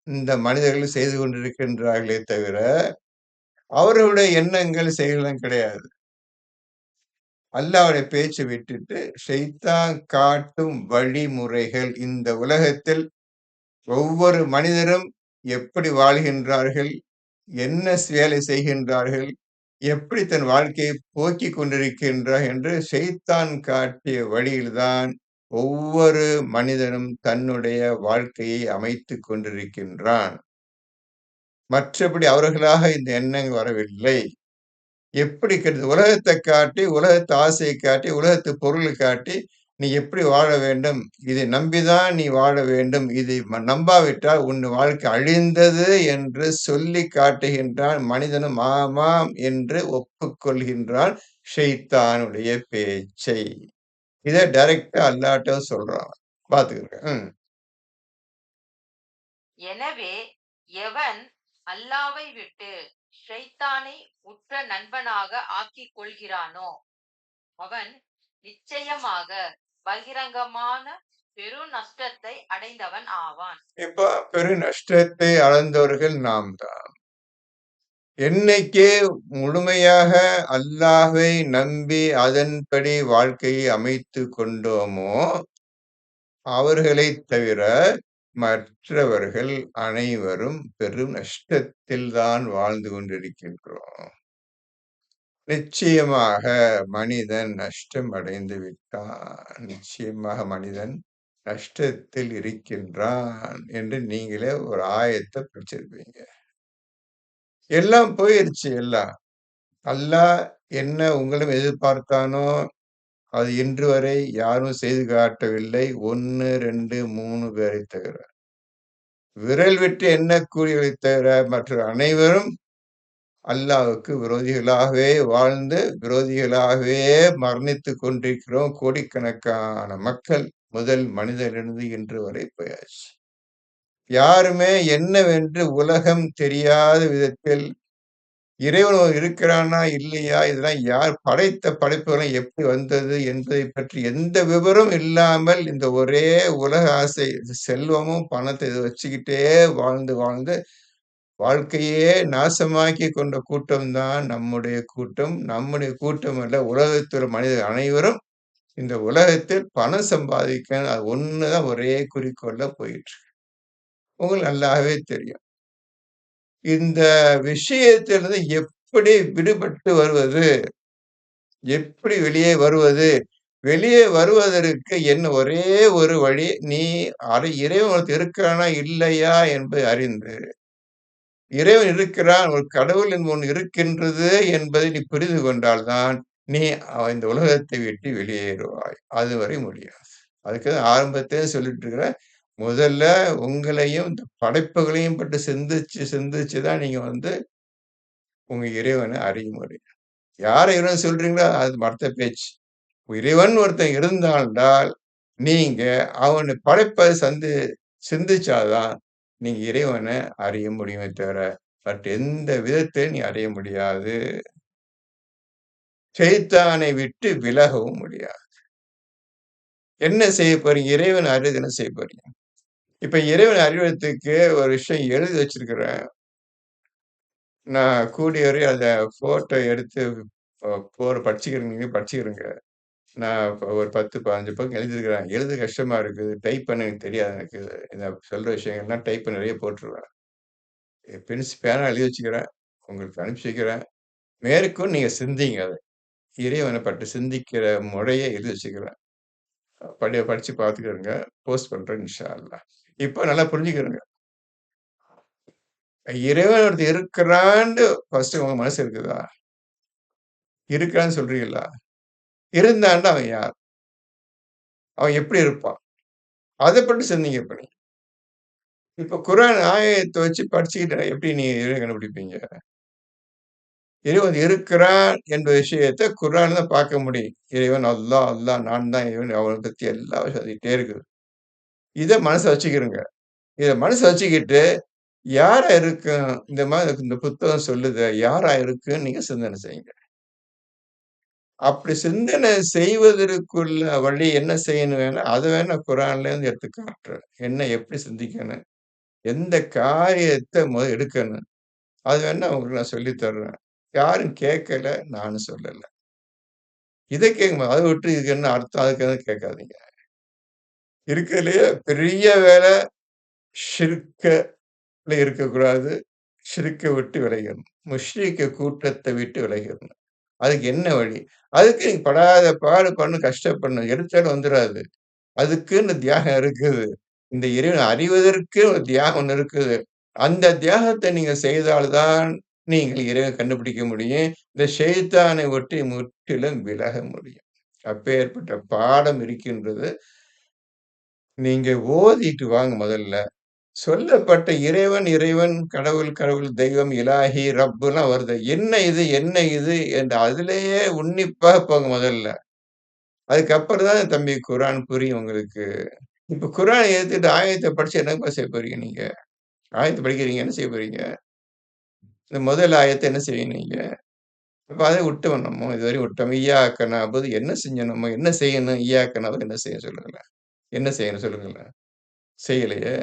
இந்த மனிதர்கள் செய்து கொண்டிருக்கின்றார்களே தவிர, அவர்களுடைய எண்ணங்கள், செயல்கள் கிடையாது. அல்லாஹ்வுடைய பேச்ச விட்டுட்டு, ஷைத்தான் காட்டும் வழிமுறைகள் இந்த உலகத்தில் ஒவ்வொரு மனிதரும் எப்படி வாழ்கின்றார்கள்? என்ன வேலை செய்கின்றார்கள்? எப்படி தன் வாழ்க்கையை போக்கிக் கொண்டிருக்கின்றார் என்று ஷைத்தான் காட்டிய வழியில்தான் ஒவ்வொரு மனிதனும் தன்னுடைய வாழ்க்கையை அமைத்துக் கொண்டிருக்கின்றான். மற்றபடி அவர்களாக இந்த எண்ணங்கள் வரவில்லை. எப்படி உலகத்த காட்டி, உலகத்து ஆசையை காட்டி, உலகத்து பொருளை காட்டி, நீ எப்படி வாழ வேண்டும்? இதை நம்பிதான் நீ வாழ வேண்டும். இதை நம்பாவிட்டால் உன் வாழ்க்கை அழிந்தது என்று சொல்லிக் காட்டுகின்றான். மனிதனும் ஆமாம் என்று ஒப்புக்கொள்கின்றான் ஷைத்தானுடைய பேச்சை. இத டைரக்ட்டா அல்லாஹ்ட்ட சொல்றான். பார்த்துக்கங்க. ம். எனவே எவன் அல்லாவை விட்டு ஷைத்தானை உற்ற நண்பனாக ஆக்கிக் கொள்கிறானோ அவன் நிச்சயமாக பகிரங்கமான பெரு நஷ்டத்தை அடைந்தவன் ஆவான். இப்ப பெரு நஷ்டத்தை அளந்தவர்கள் நாம் தான். என்னைக்கு முழுமையாக அல்லாஹ்வை நம்பி அதன்படி வாழ்க்கையை அமைத்துக் கொண்டோமோ, அவர்களைத் தவிர மற்றவர்கள் அனைவரும் பெரும் நஷ்டத்தில் தான் வாழ்ந்து கொண்டிருக்கின்றோம். நிச்சயமாக மனிதன் நஷ்டம் அடைந்து விட்டான். நிச்சயமாக மனிதன் நஷ்டத்தில் இருக்கின்றான் என்று நீங்களே ஒரு ஆயத்த படிச்சிருப்பீங்க. எல்லாம் போயிருச்சு எல்லாம். அல்லாஹ் என்ன உங்களிடம் எதிர்பார்த்தானோ, அது இன்று வரை யாரும் செய்து காட்டவில்லை. 1, 2, 3 பேரைத் தவிர. விரல் விட்டு எண்ணக்கூடியவர்களைத் தவிர மற்ற அனைவரும் அல்லாஹ்வுக்கு விரோதிகளாகவே வாழ்ந்து, விரோதிகளாகவே மரணித்துக் கொண்டிருக்கிறோம். கோடிக்கணக்கான மக்கள் முதல் மனிதனிலிருந்து இன்று வரை போயாச்சு. யாருமே என்னவென்று உலகம் தெரியாத விதத்தில் இறைவன் இருக்கிறானா? இல்லையா? இதெல்லாம் யார் படைத்த படைப்புகள்லாம் எப்படி வந்தது? என்பதைப் பற்றி எந்த விவரம் இல்லாமல் இந்த ஒரே உலக ஆசை, செல்வமும், பணத்த இத வச்சுக்கிட்டே வாழ்ந்து, வாழ்ந்து வாழ்க்கையே நாசமாக்கிக் கொண்ட கூட்டம் தான் நம்முடைய கூட்டம். நம்முடைய கூட்டம் அல்ல, உலகத்தில் உள்ள மனிதர் அனைவரும் இந்த உலகத்தில் பணம் சம்பாதிக்கணும். அது ஒண்ணு தான் ஒரே குறிக்கோளா போயிட்டுருக்கு. உங்களுக்கு நல்லாவே தெரியும். இந்த விஷயத்திலிருந்து எப்படி விடுபட்டு வருவது? எப்படி வெளியே வருவது? வெளியே வருவதற்கு என்ன ஒரே ஒரு வழி, நீ இறைவன் உனக்கு இருக்கிறானா? இல்லையா? என்பதை அறிந்து, இறைவன் இருக்கிறான், ஒரு கடவுள் என்று ஒண்ணு இருக்கின்றது என்பதை நீ புரிந்து கொண்டால் தான், நீ இந்த உலகத்தை விட்டு வெளியேறுவாய். அதுவரை முடியாது. அதுக்கு தான் ஆரம்பத்திலே சொல்லிட்டு இருக்கிறேன். முதல்ல உங்களையும், இந்த படைப்புகளையும் பற்றி சிந்திச்சு, சிந்திச்சு தான் நீங்க உங்க இறைவன அறிய முடியும். யார இறைவன் சொல்றீங்களோ அது மத்த பேச்சு. இறைவன் ஒருத்தன் இருந்தால், நீங்க அவன படைப்ப சிந்திச்சாதான், நீங்க இறைவன அறிய முடியுமே தவிர, மற்ற எந்த விதத்திலும் நீ அறிய முடியாது. ஷைத்தானை விட்டு விலகவும் முடியாது. என்ன செய்ய போறீங்க? இறைவன் அறிவது என்ன செய்ய போறீங்க? இப்ப இறைவன அறிவதற்கு ஒரு விஷயம் எழுதி வச்சிருக்கிறேன். நான் கூடிய வரை அத ஃபோட்டோ எடுத்து படிச்சுக்கிறேன். நீங்க படிச்சுக்கிறங்க. நான் இப்ப ஒரு 10, 15 பக்கம் எழுதியிருக்கிறேன். எழுத கஷ்டமா இருக்குது. டைப் பண்ண எனக்கு தெரியாது எனக்கு. நான் சொல்ற விஷயங்கள்லாம் டைப் பண்ணி நெறைய போட்டுருவேன். பேனா எழுதி வச்சுக்கிறேன். உங்களுக்கு அனுப்பிச்சு வைக்கிறேன். மேற்கொண்டு நீங்க சிந்திங்க அத. இறைவன பற்றி சிந்திக்கிற முறைய எழுதி வச்சுக்கிறேன். படிச்சு பார்த்துக்கிறங்க. போஸ்ட் பண்றேன் இன்ஷா அல்லாஹ். இப்ப நல்லா புரிஞ்சுக்கிறங்க. இறைவன் ஒருத்தன் இருக்கிறான்னு ஃபர்ஸ்ட்டு உங்க மனசு இருக்குதா? இருக்கிறான்னு சொல்றீங்களா? இருந்தான்னா அவன் யார்? அவன் எப்படி இருப்பான்? அத பற்றி சிந்திங்க இப்ப நீங்க. இப்ப குரான் ஆயத்த வச்சு படிச்சுக்கிட்டு எப்படி நீங்க இறைவன கண்டுபிடிப்பீங்க? இறைவன் இருக்கிறான் என்ற விஷயத்த குர்ஆன்ல தான் பார்க்க முடியும். இறைவன் அல்லாஹ், அல்லாஹ் நான் தான் இறைவன். அவன பத்தி எல்லா சொல்லிட்டே இருக்குது. இத மனசுல வச்சுக்கிருங்க. இத மனசுல வச்சுக்கிட்டு, யாரா இருக்கும்? இந்த மாரி இந்த புத்தகம் சொல்லுதே, யாரா இருக்குன்னு நீங்க சிந்தனை செய்யுங்க. அப்படி சிந்தனை செய்வதற்குள்ள வழி என்ன செய்யணும் வேணா, அத வேணா குர்ஆன்லேருந்து எடுத்து காட்டுறேன். என்ன எப்படி சிந்திக்கணும்? எந்த காரியத்த எடுக்கணும்? அது வேணா உங்களுக்கு நான் சொல்லி தர்றேன். யாரும் கேட்கல, நானும் சொல்லல. இத கேட்கும்போது அத விட்டு இதுக்கு என்ன அர்த்தம்? அதுக்கு எதுவும் கேட்காதீங்க. இருக்கிறதுலயே பெரிய வேலை ஷிர்க்ல இருக்கக்கூடாது. ஷிர்க்க விட்டு விலகிரணும். முஷ்ரிக்க கூட்டத்த விட்டு விலகிரணும். அதுக்கு என்ன வழி? அதுக்கு நீங்க படாத பாடு படணும், கஷ்டப்படணும். எடுத்தோனே வந்துராது. அதுக்குன்னு தியாகம் இருக்குது. இந்த இறைவன அறிவதற்கு ஒரு தியாகம் ஒண்ணு இருக்குது. அந்த தியாகத்த நீங்க செய்தால் தான் நீங்கள் இறைவன கண்டுபிடிக்க முடியும். இந்த ஷைத்தானை விட்டு முற்றிலும் விலக முடியும். அப்பேற்பட்ட பாடம் இருக்கின்றது. நீங்க ஓதிட்டு வாங்க முதல்ல. சொல்லப்பட்ட இறைவன், இறைவன், கடவுள், கடவுள், தெய்வம், இலாஹி, ரப்புலாம் வருது. என்ன இது? என்ன இது? என்று அதிலேயே உன்னிப்பா போங்க முதல்ல. அதுக்கப்புறம் தான் தம்பி குர்ஆன் புரியும் உங்களுக்கு. இப்ப குர்ஆன எடுத்துட்டு ஆயத்த படிச்சு என்னப்பா செய்ய போறீங்க நீங்க? ஆயத்த படிக்கிறீங்க. என்ன செய்ய போறீங்க? இந்த முதல் ஆயத்த என்ன செய்வீங்க நீங்க? அப்ப அத விட்டோம் நம்ம. இதுவரையும் விட்டோம். இய்யாக நஅபுது என்ன செஞ்சோம் நம்ம? என்ன செய்யணும்? இய்யாக நஅபுது என்ன செய்ய சொல்லுங்களேன்? என்ன செய்யணும் சொல்லுங்களேன்? செய்யலையே!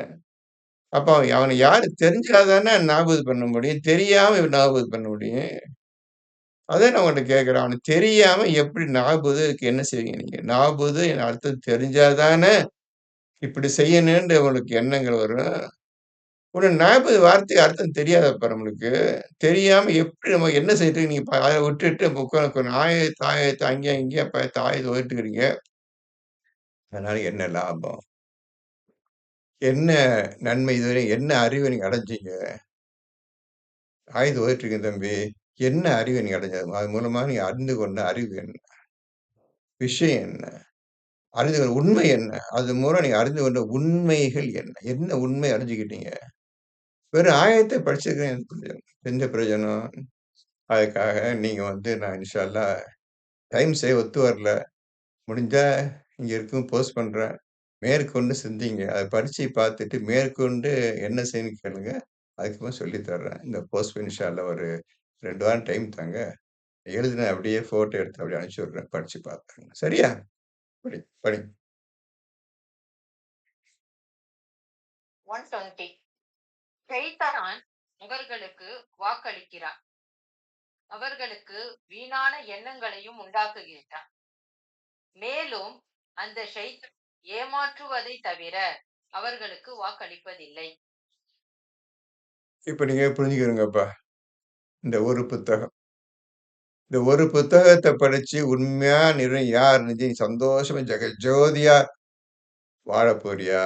அப்ப அவன யாரு தெரிஞ்சா தானே ஞாபகம் பண்ண முடியும். தெரியாம ஞாபகம் பண்ண முடியும். அதான் நான் உன்ட்ட கேட்கிறேன். அவனுக்கு தெரியாம எப்படி ஞாபகத்துக்கு என்ன செய்வீங்க நீங்க? ஞாபகம் அர்த்தம் தெரிஞ்சா தானே இப்படி செய்யணுன்ற உங்களுக்கு எண்ணங்கள் வரும். ஒரு ஞாபக வார்த்தைக்கு அர்த்தம் தெரியாதப்பா நம்மளுக்கு. தெரியாம எப்படி நம்ம என்ன செய்றதுக்கு நீங்க அத விட்டுட்டு உட்காந்து ஆயத்த ஆயத்த அங்கேயும் இங்கேயும் ஆயத்த ஓட்டிக்கிறீங்க. அதனால என்ன லாபம்? என்ன நன்மை இதுவரை என்ன அறிவ நீங்க அடைஞ்சீங்க? ஆயுத ஓதிட்டுருக்கேன் தம்பி. என்ன அறிவ நீங்க அடைஞ்சது? அது மூலமா நீங்க அறிந்து கொண்ட அறிவு என்ன? விஷயம் என்ன? அறிந்து கொண்ட உண்மை என்ன? அது மூலம் நீங்க அறிந்து கொண்ட உண்மைகள் என்ன? என்ன உண்மை அறிஞ்சுக்கிட்டீங்க? வெறும் ஆயத்த படிச்சிருக்கேன் எந்த பிரயோஜனம்? எந்த பிரயோஜனம்? அதுக்காக நீங்க நான் இன்ஷா அல்லாஹ் டைம் ஒத்து வரல. முடிஞ்சா இங்க இருக்கும் போஸ்ட் பண்றேன். மேற்கொண்டு சிந்திங்க. அத படிச்சு பார்த்துட்டு மேற்கொண்டு என்ன செய்யணும்னு கேளுங்க. அதுக்கப்புறம் சொல்லி தர்றேன். இந்த போஸ்ட் இன்ஷா அல்லாஹ் ஒரு 2 வாரம் டைம் தாங்க. எழுதின அப்படியே ஃபோட்டோ எடுத்து அப்படியே அனுப்பிச்சு விடுறேன். படிச்சு பார்த்துருங்க. சரியா? படி, படி. 120. ஷைத்தான் அவர்களுக்கு வாக்களிக்கிறான். அவர்களுக்கு வீணான எண்ணங்களையும் உண்டாக்குகிறான். மேலும் அந்த ஷைத்தான் ஏமாற்றுவதை தவிர அவர்களுக்கு வாக்களிப்பதில்லை. இப்ப நீங்க புரிஞ்சுக்கிருங்கப்பா. இந்த ஒரு புத்தகம். இந்த ஒரு புத்தகத்த படிச்சு உண்மையா யார் நீ சந்தோஷமா ஜெகஜோதியா வாழப் போறியா?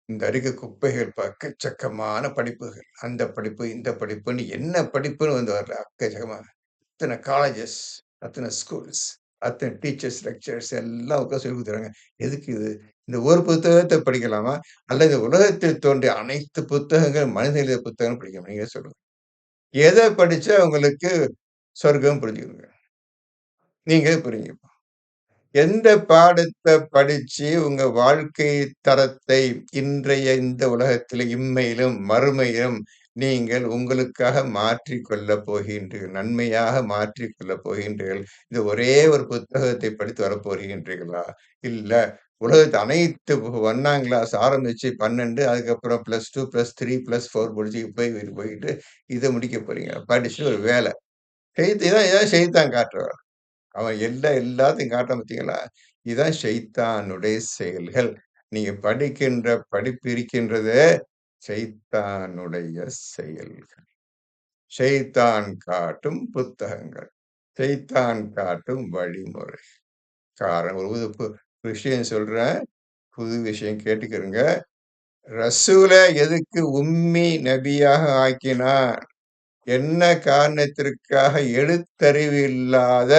இந்த இருக்க குப்பைகள் எக்கச்சக்கமான படிப்புகள். அந்த படிப்பு, இந்த படிப்புன்னு என்ன படிப்புன்னு வரல. எக்கச்சக்கமா. அத்தன காலேஜஸ், அத்தன ஸ்கூல்ஸ், அத்தன டீச்சர்ஸ், லெக்சரர்ஸ் எல்லாம் உட்கார்ந்து சொல்லிக் குடுக்குறாங்க. எதுக்கு இது? இந்த ஒரு புத்தகத்த படிக்கலாமா? அல்லது உலகத்தில் தோன்றிய அனைத்து புத்தகங்கள், மனித எழுதிய புத்தகம் படிக்கலாமா? நீங்களே சொல்லுங்க. எத படிச்சா உங்களுக்கு சொர்க்கம் புரிஞ்சுக்குங்க. நீங்களே புரியுங்க. எந்த பாடத்த படிச்சு உங்க வாழ்க்கை தரத்தை இன்றைய இந்த உலகத்தில இம்மையிலும், மறுமையிலும் நீங்கள் உங்களுக்காக மாற்றிக் கொள்ளப் போகின்றீர்கள். நன்மையாக மாற்றிக் கொள்ளப் போகின்றீர்கள். இந்த ஒரே ஒரு புத்தகத்தை படித்து வரப்போகின்றீர்களா? இல்ல உலகத்து அனைத்து 1ஆம் கிளாஸ் ஆரம்பிச்சு 12 அதுக்கப்புறம் +2, +3, +4 முடிச்சு போயிட்டு இத முடிக்க போறீங்க. படிச்சுட்டு ஒரு வேலை. இதான் செய்தித்தாள் காட்டுற வேல. அவன் எல்லாத்தையும் காட்டுறான் பார்த்தீங்களா? இதான் ஷைத்தானுடைய செயல்கள். நீங்க படிக்கின்ற படிப்பு இருக்கின்றதே, ஷைத்தானுடைய செயல்கள். ஷைத்தான் காட்டும் புத்தகங்கள். ஷைத்தான் காட்டும் வழிமுறை. ஒரு விஷயம் சொல்றேன். புது விஷயம் கேட்டுக்கிறங்க. ரசூல எதுக்கு உம்மி நபியாக ஆக்கினான்? என்ன காரணத்திற்காக எழுத்தறிவு இல்லாத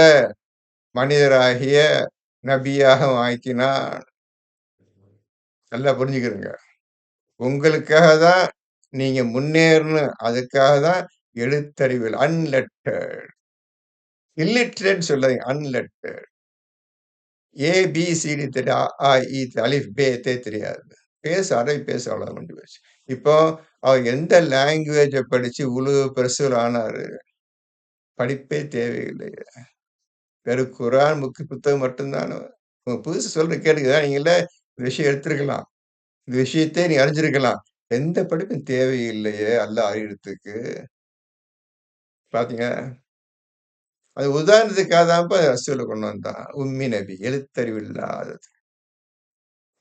மனிதராகிய நபியாக ஆக்கினான். நல்லா புரிஞ்சுக்கிருங்க. உங்களுக்காக தான் நீங்க முன்னேறணும். அதுக்காக தான் எழுத்தறிவில் அன்லெட்டர்ட். இல்லிட்டரேட்ன்னு சொல்லாதீங்க. அன்லெட்டர்ட். ஏபிசிடி தெரியும். அ, ஆ, இ, அலிஃப், பே, தே தெரியாது. அரபி பேச அவ்வளவுதான் முடிஞ்சு போச்சு. இப்போ அவர் எந்த லாங்குவேஜ படிச்சு இவ்வளவு பெருசுல ஆனாரு? படிப்பே தேவையில்லை. வெறும் குரான் புத்தகம் மட்டும் தான. புதுசு சொல்றேன் கேளுங்க. நீங்கள்ல விஷயம் எடுத்திருக்கலாம். இந்த விஷயத்தை நீ அறிஞ்சிருக்கலாம். எந்த படிப்பும் தேவையில்லையே அல்லாஹ் அறியறதுக்கு. பார்த்தீங்க. அது உதாரணத்துக்காக தான்ப்பா ரசூல கொண்டு வந்தான். உம்மி நபி எழுத்தறிவு இல்லாதது.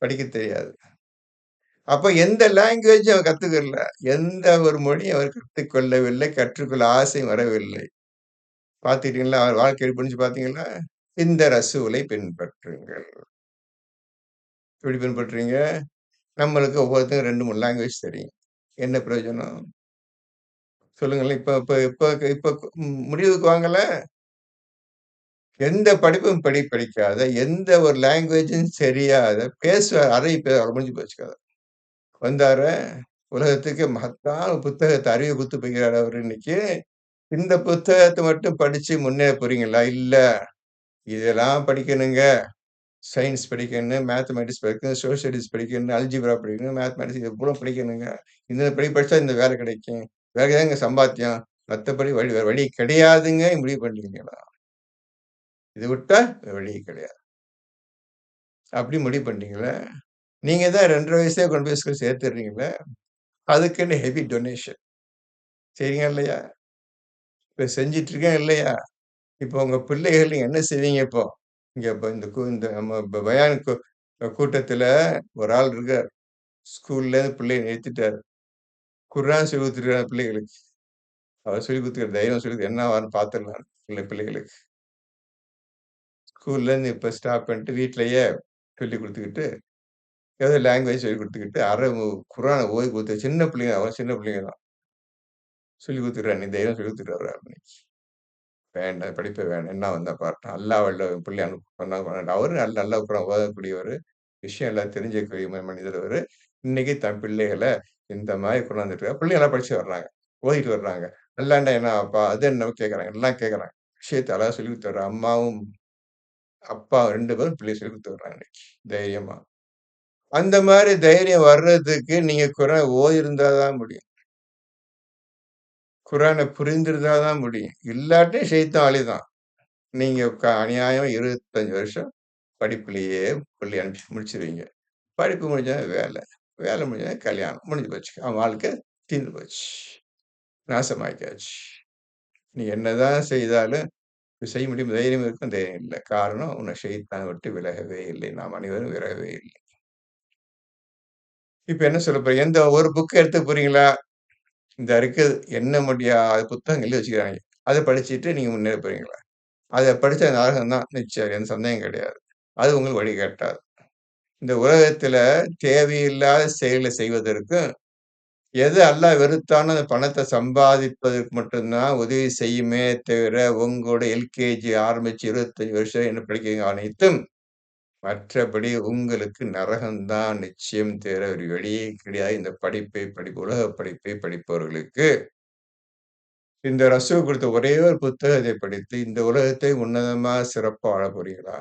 படிக்க தெரியாது. அப்ப எந்த லாங்குவேஜும் அவர் கத்துக்கல. எந்த ஒரு மொழியும் அவர் கற்றுக்கொள்ளவில்லை. கற்றுக்கொள்ள ஆசை வரவில்லை. பார்த்துட்டீங்களா? அவர் வாழ்க்கைய புரிஞ்சு பார்த்தீங்களா? இந்த ரசூலை பின்பற்றுங்கள். எப்படி பின்பற்றுறீங்க? நம்மளுக்கு ஒவ்வொருத்தரும் 2, 3 லாங்குவேஜ் தெரியும். என்ன பிரயோஜனம்? சொல்லுங்களேன். இப்ப இப்ப இப்ப இப்ப முடிவுக்கு வாங்கல. எந்த படிப்பும் படிக்காத, எந்த ஒரு லாங்குவேஜும் தெரியாத, பேசுவார் அரபி முடிஞ்சு போச்சு கத. வந்தாரா, உலகத்துக்கு மகத்தான புத்தகத்த அறிவு குடுத்து போய்க்கிறாரு அவரு இன்னைக்கு. இந்த புத்தகத்த மட்டும் படிச்சு முன்னேற போறீங்களா? இல்ல. இதெல்லாம் படிக்கணுங்க. சயன்ஸ் படிக்கணும், மேத்தமேட்டிக்ஸ் படிக்கணும், சோசியல் ஸ்டடீஸ் படிக்கணும், அல்ஜீப்ரா படிக்கணும், மேத்தமேட்டிக்ஸ் இது பூரா படிக்கணுங்க. இந்த படிச்சா இந்த வேலை கிடைக்கும். வேற ஏங்க சம்பாத்தியம். மத்தபடி வேற வழி கிடையாதுங்க முடிவு பண்ணிட்டீங்களா? இத விட்டா வேற வழி கிடையாது. அப்படி முடிவு பண்ணிட்டீங்களா? நீங்க தான் 2 1/2 வயசுலயே கொண்டு போய் ஸ்கூல் சேர்த்துடுறீங்கல்ல. அதுக்குன்னு ஹெவி டொனேஷன். செய்றீங்களா இல்லையா? இப்ப செஞ்சுட்டு இருக்கேன் இல்லையா? இப்போ உங்க பிள்ளைகள் நீங்க என்ன செய்வீங்க இப்போ? இங்க இப்ப இந்த நம்ம பயான் கூட்டத்துல ஒரு ஆள் இருக்கார். ஸ்கூல்லேருந்து பிள்ளைய நிறுத்திட்டாரு. குர்ஆன் சொல்லிக் குடுத்துருக்காரு பிள்ளைகளுக்கு. அவர் சொல்லிக் குடுத்துருக்காரு. தைரியமா சொல்லி என்னவான்னு பார்த்துடலாம் பிள்ளைகளுக்கு. ஸ்கூல்லேருந்து இப்ப ஸ்டாப் பண்ணிட்டு வீட்லயே சொல்லிக் குடுத்துக்கிட்டு, ஏதோ லாங்குவேஜ் சொல்லிக் குடுத்துக்கிட்டு, குர்ஆன ஓதி குடுத்து சின்ன பிள்ளைங்க அவன் சின்ன பிள்ளைங்க தான். சொல்லிக் குடுத்துருக்காரு. நீ தைரியமா சொல்லிக் குடுத்துட்டு வர்றாரு. வேண்டாம். படிப்பே வேண்டாம். என்ன வந்தா பாரட்டும். அல்லாஹ் பிள்ளை சொன்னா அவரு நல்லா குரான் ஓதக்கூடியவரு. விஷயம் எல்லாம் தெரிஞ்சுக்கக்கூடிய மனிதர் அவரு. இன்னைக்கு தன் பிள்ளைகள இந்த மாரி கொண்டாந்துட்டு பிள்ளைங்க நல்லா படிச்சு வர்றாங்க. ஓதிட்டு வர்றாங்க. அல்லாண்டா என்ன அப்பா? அது என்ன கேட்கறாங்க. எல்லாம் கேட்கறாங்க. விஷயத்த அழகா சொல்லிக் குடுத்து அம்மாவும், அப்பா 2 பேரும் பிள்ளைய சொல்லிக் குடுத்து வர்றாங்க இன்னைக்கு. தைரியமா. அந்த மாரி தைரியம் வர்றதுக்கு நீங்க குரான் ஓதியிருந்தா தான் முடியும். குரான புரிந்திருந்தா தான் முடியும். இல்லாட்டி ஷைத்தான் வழிதான். நீங்க அநியாயமா 25 வருஷம் படிப்பிலேயே பிள்ளைய அனுப்பிச்சு முடிச்சிருவீங்க. படிப்பு முடிஞ்சோனே வேலை. வேலை முடிஞ்சோனே கல்யாணம். முடிஞ்சு போச்சு. அவன் வாழ்க்கை தீர்ந்து போச்சு. நாசமாக்கியாச்சு. நீ என்னதான் செய்தாலும் செய்ய முடியும் தைரியம் இருக்கும், தைரியம் இல்ல. காரணம் உன்னை ஷைத்தான் விட்டு விலகவே இல்லை. நாம் அனைவரும் விலகவே இல்லை. இப்ப என்ன சொல்ல போறீங்க? எந்த ஒரு புக் எடுத்து போறீங்களா? இந்த இருக்குது எண்ண முடியாத புத்தகங்கள் எழுதி வச்சுக்கிறாங்க. அத படிச்சுட்டு நீங்க முன்னேற போறீங்களா? அத படிச்சா நரகம் தான் நிச்சயம். எந்த சந்தேகம் கிடையாது. அது உங்களுக்கு வழிகாட்டாது. இந்த உலகத்துல தேவையில்லாத செயல செய்வதற்கும், எது அல்லாஹ் வெறுத்தானோ அந்த பணத்த சம்பாதிப்பதற்கு மட்டும் தான் உதவி செய்யுமே தவிர, உங்களோட எல்கேஜி ஆரம்பிச்சு 25 வருஷம் என்ன படிக்கிறீங்க அனைத்தும், மற்றபடி உங்களுக்கு நரகம் தான் நிச்சயம் தவிர வேறு வழியே கிடையாது. இந்த உலக படிப்பை படிப்பவர்களுக்கு. இந்த ரசூல் கொடுத்த ஒரே ஒரு புத்தகத்தை படித்து, இந்த உலகத்தை உன்னதமா சிறப்பா வாழப் போறீங்களா?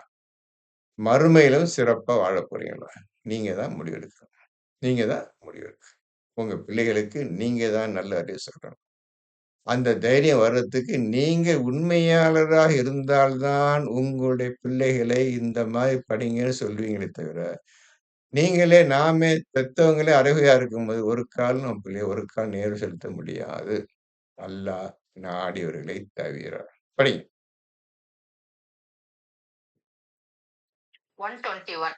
மறுமையிலும் சிறப்பா வாழப் போறீங்களா? நீங்க தான் முடிவெடுக்கணும். நீங்க தான் முடிவெடுக்கணும். உங்க பிள்ளைகளுக்கு நீங்க தான் நல்ல அறிவு சொல்லணும். அந்த தைரியம் வர்றதுக்கு நீங்க உண்மையாளராக இருந்தால் தான் உங்களுடைய பிள்ளைகளை இந்த மாரி படிங்கன்னு சொல்லுவீங்களே தவிர, நாமே பெத்தவங்களே அறிவுரையா இருக்கும்போது, ஒரு கால் நம்ம பிள்ளைய ஒரு கால் நேர் செலுத்த முடியாது. அல்லாஹ் நாடியவர்களை தவிர. படிங்க. 121.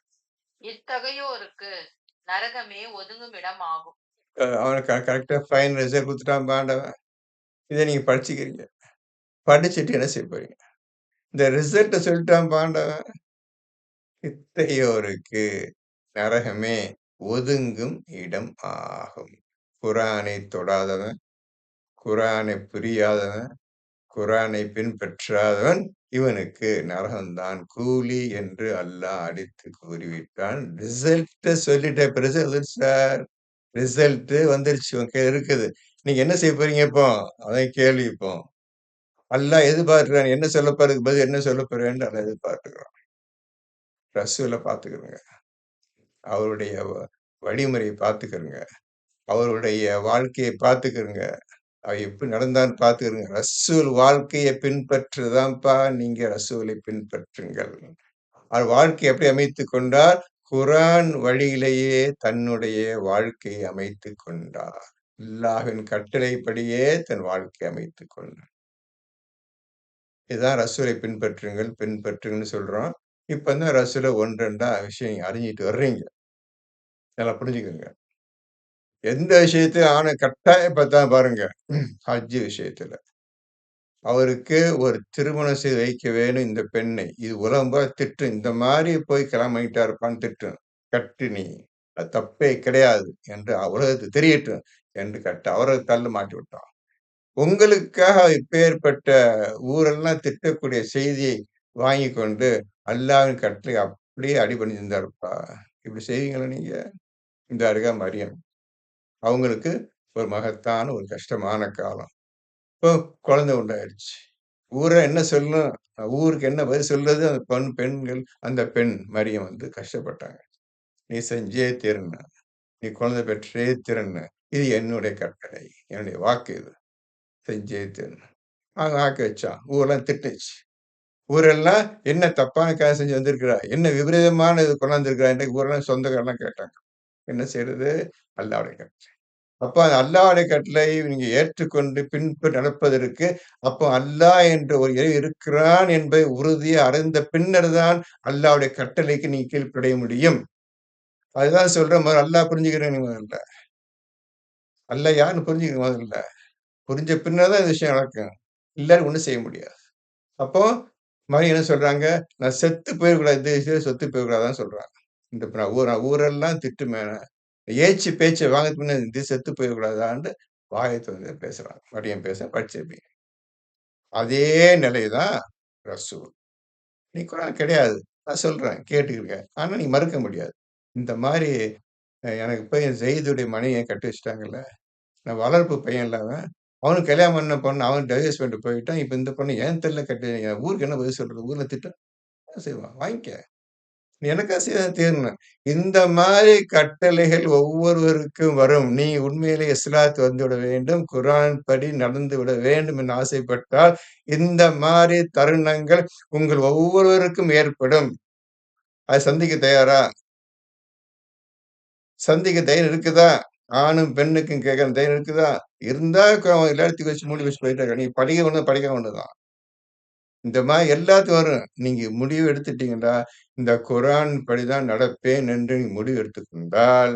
இத்தகையோருக்கு நரகமே ஒதுங்குமிடம் ஆகும். அவனுக்கு கரெக்ட்டா ஃபைன் ரிசல்ட் குடுத்துட்டான்பா ஆண்டவன். இத நீங்க படிச்சுக்கிறீங்க. படிச்சுட்டு என்ன செய்ய போறீங்க? இந்த ரிசல்ட்ட சொல்லிட்டான்பா ஆண்டவன். இத்தகையோருக்கு நரகமே ஒதுங்கும் இடம் ஆகும். குரானை தொடாதவன், குரானை புரியாதவன், குரானை பின்பற்றாதவன், இவனுக்கு நரகம்தான் கூலி என்று அல்லாஹ் அடித்து கூறிவிட்டான். ரிசல்ட்ட சொல்லிட்டேன். இப்ப ரிசல்ட் வந்துருச்சு சார். ரிசல்ட் வந்துருச்சு. உங்க கையில இருக்குது. நீங்க என்ன செய்ய போறீங்க இப்போ? அதான் கேள்வி இப்போ. அல்லாஹ் எதிர்பார்க்கிறான். என்ன சொல்லப் போறதுக்கு இதுக்கு பதில் என்ன சொல்லப் போறேன்னு அல்லாஹ் எதிர்பார்க்கிறான். ரசூல பார்த்துக்கிருங்க. அவருடைய வழிமுறைய பார்த்துக்கிருங்க. அவருடைய வாழ்க்கைய பார்த்துக்கிருங்க. அவர் எப்படி நடந்தான்னு பார்த்துக்கிருங்க. ரசூல் வாழ்க்கைய பின்பற்றுதான்ப்பா நீங்க ரசூலை பின்பற்றுங்கள். அவர் வாழ்க்கைய எப்படி அமைத்துக் கொண்டார்? குரான் வழியிலேயே தன்னுடைய வாழ்க்கையை அமைத்துக் கொண்டார். அல்லாஹ்வின் கட்டளைப்படியே தன் வாழ்க்கையை அமைத்துக் கொண்டார். இதுதான் ரசூலை பின்பற்றுங்கள்னு சொல்றோம். இப்ப தான் ரசூல 1, 2 விஷயம் அறிஞ்சிட்டு வர்றீங்க. நல்லா புரிஞ்சுக்கங்க. எந்த விஷயத்தையும் கட்டாயப்படுத்தாம பாருங்க. ஹஜ் விஷயத்துல. அவருக்கு ஒரு திருமணம் செய்து வைக்க வேணும் இந்த பெண்ணை. இது உலகம் பூரா திட்டும். இந்த மாரி போய் கல்யாணம் பண்ணிட்டா இருப்பான்னு திட்டும். கட்டு நீ. அது தப்பே கிடையாது என்று உலகத்துக்கு தெரியட்டும் என்று அவர தள்ள மாட்டி விட்டான். உங்களுக்காக இப்பேற்பட்ட ஊரெல்லாம் திட்டக்கூடிய செய்தியை வாங்கிக் கொண்டு, அல்லாஹ்வின் கட்டளை அப்படியே அடிபணிந்திருந்தாருப்பா. இப்படி செய்வீங்களா நீங்க? இந்த இருக்கா மரியம். அவங்களுக்கு ஒரு மகத்தான ஒரு கஷ்டமான காலம். இப்போ குழந்தை உண்டாயிருச்சு. ஊர என்ன சொல்லணும்? ஊருக்கு என்ன பதில் சொல்றது? அந்த பெண்கள் அந்த பெண் மரியம் வந்து கஷ்டப்பட்டாங்க. "நீ செஞ்சே தீரணும். நீ குழந்தை பெற்றே தீரணும். இது என்னுடைய கட்டளை. என்னுடைய வாக்கு இது. செஞ்சே தீரணும்." அவன் வாக்கு வச்சான். ஊரெல்லாம் திட்டுச்சு. ஊரெல்லாம் என்ன தப்பான காரியம் செஞ்சு வந்திருக்கிறா? என்ன விபரீதமான இது கொண்டாந்திருக்கிறா? என்று ஊரெல்லாம் சொந்தக்காரலாம் கேட்டாங்க. என்ன செய்றது? அல்லாஹ்வுடைய கட்டளை. அப்ப அந்த அல்லாஹ்வுடைய கட்டளையை நீங்க ஏற்றுக்கொண்டு பின்பற்றி நடப்பதற்கு, அப்போ அல்லாஹ் என்ற ஒரு இறை இருக்கிறான் என்பதை உறுதியா அறிந்த பின்னர் தான் அல்லாஹ்வுடைய கட்டளைக்கு நீங்க கீழ்ப்படிய முடியும். அதுதான் சொல்றேன் முதல்ல அல்லாஹ் புரிஞ்சுக்கிறேன் நீ முதல்ல. அல்லாஹ் யாருன்னு புரிஞ்சுக்கங்க முதல்ல. புரிஞ்ச பின்னர் தான் இந்த விஷயம் நடக்கும். இல்லாட்டி ஒண்ணும் செய்ய முடியாது. அப்போ மறுபடியும் என்ன சொல்றாங்க? நான் செத்து போயிறக்கூடாது. இந்த விஷயம் செத்து போயிறக்கூடாதுன்னு சொல்றாங்க. இந்த இப்ப நான் ஊரெல்லாம் திட்டுமே. ஏச்சு பேச்ச வாங்கறதுக்கு முன்ன இது செத்து போயிறக்கூடாதான்ட்டு வாய தொறந்து பேசுறாங்க. மறுபடியும் படிச்சிருப்பீங்க. அதே நிலை தான் ரசூல். நீ குரான் கிடையாது. நான் சொல்றேன் கேட்டுக்கிருங்க. ஆனா நீ மறுக்க முடியாது. இந்த மாரி எனக்கு போய் ஜெயிதுடைய மனைவிய கட்டி வச்சுட்டாங்கல்ல. நான் வளர்ப்பு பையன்ல அவன். அவனுக்கு கல்யாணம் பண்ண பொண்ணு அவன் டைவர்ஸ் பண்ணிட்டு போயிட்டான். இப்ப இந்த பொண்ணு என் தெருல கட்டி ஊருக்கு என்ன பதில் சொல்றது? ஊர்ல திட்ட செய்வான். வாங்கிக்க. நீ எனக்கா தீரணும். இந்த மாரி கட்டளைகள் ஒவ்வொருவருக்கும் வரும். நீ உண்மையிலே இஸ்லாத்துக்கு வந்துவிட வேண்டும். குர்ஆன் படி நடந்துவிட வேண்டும் என்று ஆசைப்பட்டால், இந்த மாரி தருணங்கள் உங்கள் ஒவ்வொருவருக்கும் ஏற்படும். அத சந்திக்க தயாரா? சந்திக்க தைரியம் இருக்குதா? ஆணும், பெண்ணுக்கும் கேட்கிற தைரியம் இருக்குதா? இருந்தா எல்லாரும் தூக்கி வச்சு மூடி வச்சு போயிட்டே இருக்க. நீ படிக்க ஒண்ணு, படிக்காம ஒண்ணுதான். இந்த மாரி எல்லாத்துக்கும் வரும். நீங்க முடிவு எடுத்துட்டீங்கன்னா, இந்த குர்ஆன் படிதான் நடப்பேன் என்று நீ முடிவு எடுத்துக் கொண்டால்,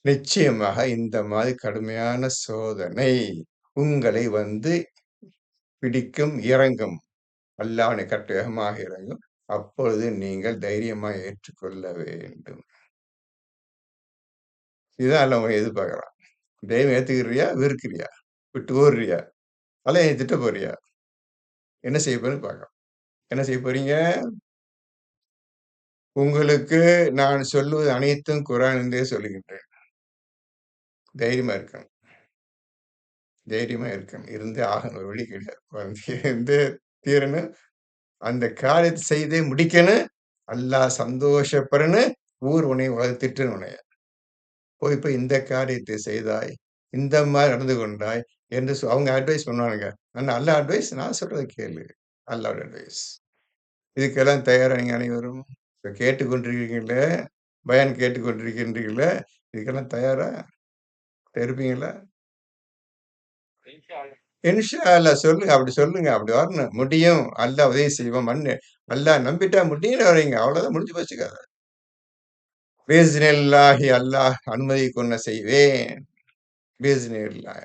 நிச்சயமாக இந்த மாரி கடுமையான சோதனை உங்களை வந்து பிடிக்கும், இறங்கும். அல்லாஹ்வுடைய கட்டளை வேகமாக இறங்கும். அப்பொழுது நீங்கள் தைரியமா ஏற்றுக்கொள்ள வேண்டும். இதுதான் அல்லாஹ் உங்கள எதிர்பார்க்கிறான். தைரியமா ஏத்துக்கிறியா? வெறுக்கிறியா? விட்டு ஓடுறியா? அல்ல என்னைய திட்ட போறியா? என்ன செய்ய போறன்னு பார்க்கலாம். என்ன செய்ய போறீங்க? உங்களுக்கு நான் சொல்லுவது அனைத்தும் குர்ஆனிலிருந்தே சொல்லுகின்றேன். தைரியமா இருக்கணும். தைரியமா இருக்கணும். இருந்தே ஆகணும். வேற வழி கிடையாது. இருந்தே தீரணும். அந்த காரியத்த செய்தே முடிக்கணும். அல்லாஹ் சந்தோஷப்படணும். ஊர் உன்னை திட்டணும் உன்னைய. போய் இந்த காரியத்தை செய்தாய். இந்த மாரி நடந்து கொண்டாய் என்று அவங்க அட்வைஸ் பண்ணுவானுங்க. ஆனா அல்லாஹ் அட்வைஸ் நான் சொல்றத கேளு. அல்லாஹ்வுடைய அட்வைஸ். இதுக்கெல்லாம் தயாரா நீங்க அனைவரும்? இப்ப கேட்டுக்கொண்டிருக்கிறீர்களே, பயான் கேட்டுக்கொண்டிருக்கின்றீர்களே, இதுக்கெல்லாம் தயாரா? இருப்பீங்களா? இன்ஷா அல்லாஹ் சொல்லுங்க. அப்படி சொல்லுங்க. அப்படி வரணும். முடியும். அல்லாஹ் உதவி செய்வான். அல்லாஹ் நம்பிட்டா முடியும்னு வரீங்க. அவ்வளவுதான் முடிஞ்சு போச்சு கதை. பிஇஸ்னில்லாஹி அல்லாஹ் அனுமதி கொள்ள செய்வேன். பிஇஸ்னில்லாஹ்.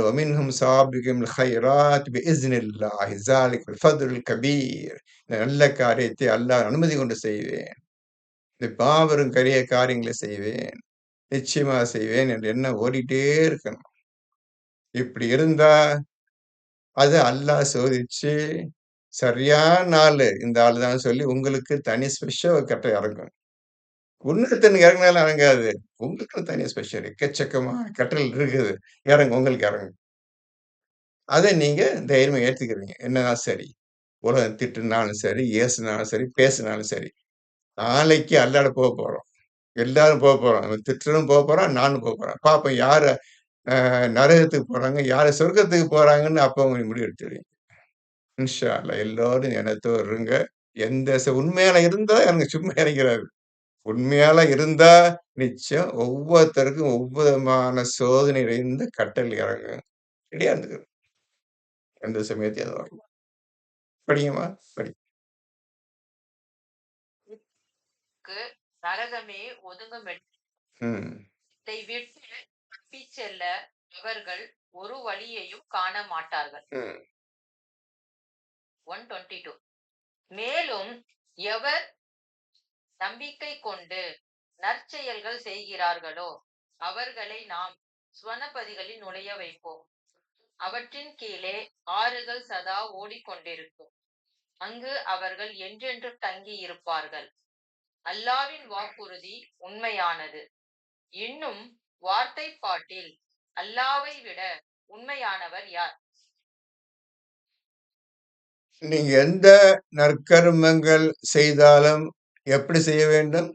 ومنهم سابق الخيرات بإذن الله ذلك الفضل الكبير. இந்த நல்ல காரியத்தை அல்லாஹ் அனுமதி கொண்டு செய்வேன். இந்த மாபெரும் பெரிய காரியங்களை செய்வேன். நிச்சயமா செய்வேன் என்ற எண்ணம் ஓடிட்டே இருக்கணும். இப்படி இருந்தா, அத அல்லாஹ் சோதிச்சு, சரியான ஆளு இந்த ஆளு தான் சொல்லி உங்களுக்கு தனி ஸ்பெஷல் ஒரு கட்டளை இறங்கும். இன்னொருத்தனுக்கு இறங்குனாலும் இறங்காது. உங்களுக்குன்னு தனியா ஸ்பெஷல் எக்கச்சக்கமா கட்டளை இருக்குது. உங்களுக்கு இறங்கும். அத நீங்க தைரியமா ஏத்துக்கிறீங்க. என்னதான் சரி. உலகம் திட்டுனாலும் சரி, ஏசுனாலும் சரி, பேசினாலும் சரி. நாளைக்கு அல்லாட போறோம். எல்லாரும் போறோம். அவன் திட்டுறவனும் போறான், நானும் போறேன். பார்ப்போம் யாரு நரகத்துக்கு போறாங்க, யாரு சொர்க்கத்துக்கு போறாங்கன்னு அப்ப உங்களுக்கு முடிவு எடுத்துருவீங்க. இன்ஷா அல்லாஹ் எல்லோரும் எண்ணத்தோட இருங்க. உண்மையால இருந்தா எனக்கு சும்மா இறங்கிறாரு. உண்மையால இருந்தா நிச்சயம் ஒவ்வொருத்தருக்கும் ஒவ்வொரு விதமான சோதனை நிறைந்த கட்டளை இறங்கும். ரெடியா இருந்துக்கணும். எந்த சமயத்தையும் அது வரலாம். படிங்கம்மா, படி. க்கு நரகமே ஒதுங்குமிடம். ம். இதை விட்டு தப்பிச் செல்ல அவர்கள் ஒரு வழியையும் காண மாட்டார்கள். ம். 122. மேலும் எவர் நம்பிக்கை கொண்டு நற்செயல்கள் செய்கிறார்களோ அவர்களை நாம் சுவனபதிகளில் நுழைய வைப்போம். அவற்றின் கீழே ஆறுகள் சதா ஓடிக்கொண்டிருக்கும். அங்கு அவர்கள் என்றென்றும் தங்கி இருப்பார்கள். அல்லாவின் வாக்குறுதி உண்மையானது. இன்னும் வார்த்தைப்பாட்டில் அல்லாவை விட உண்மையானவர் யார்? நீங்க எந்த நற்கர்மங்கள் செய்தாலும் எப்படி செய்ய வேண்டும்?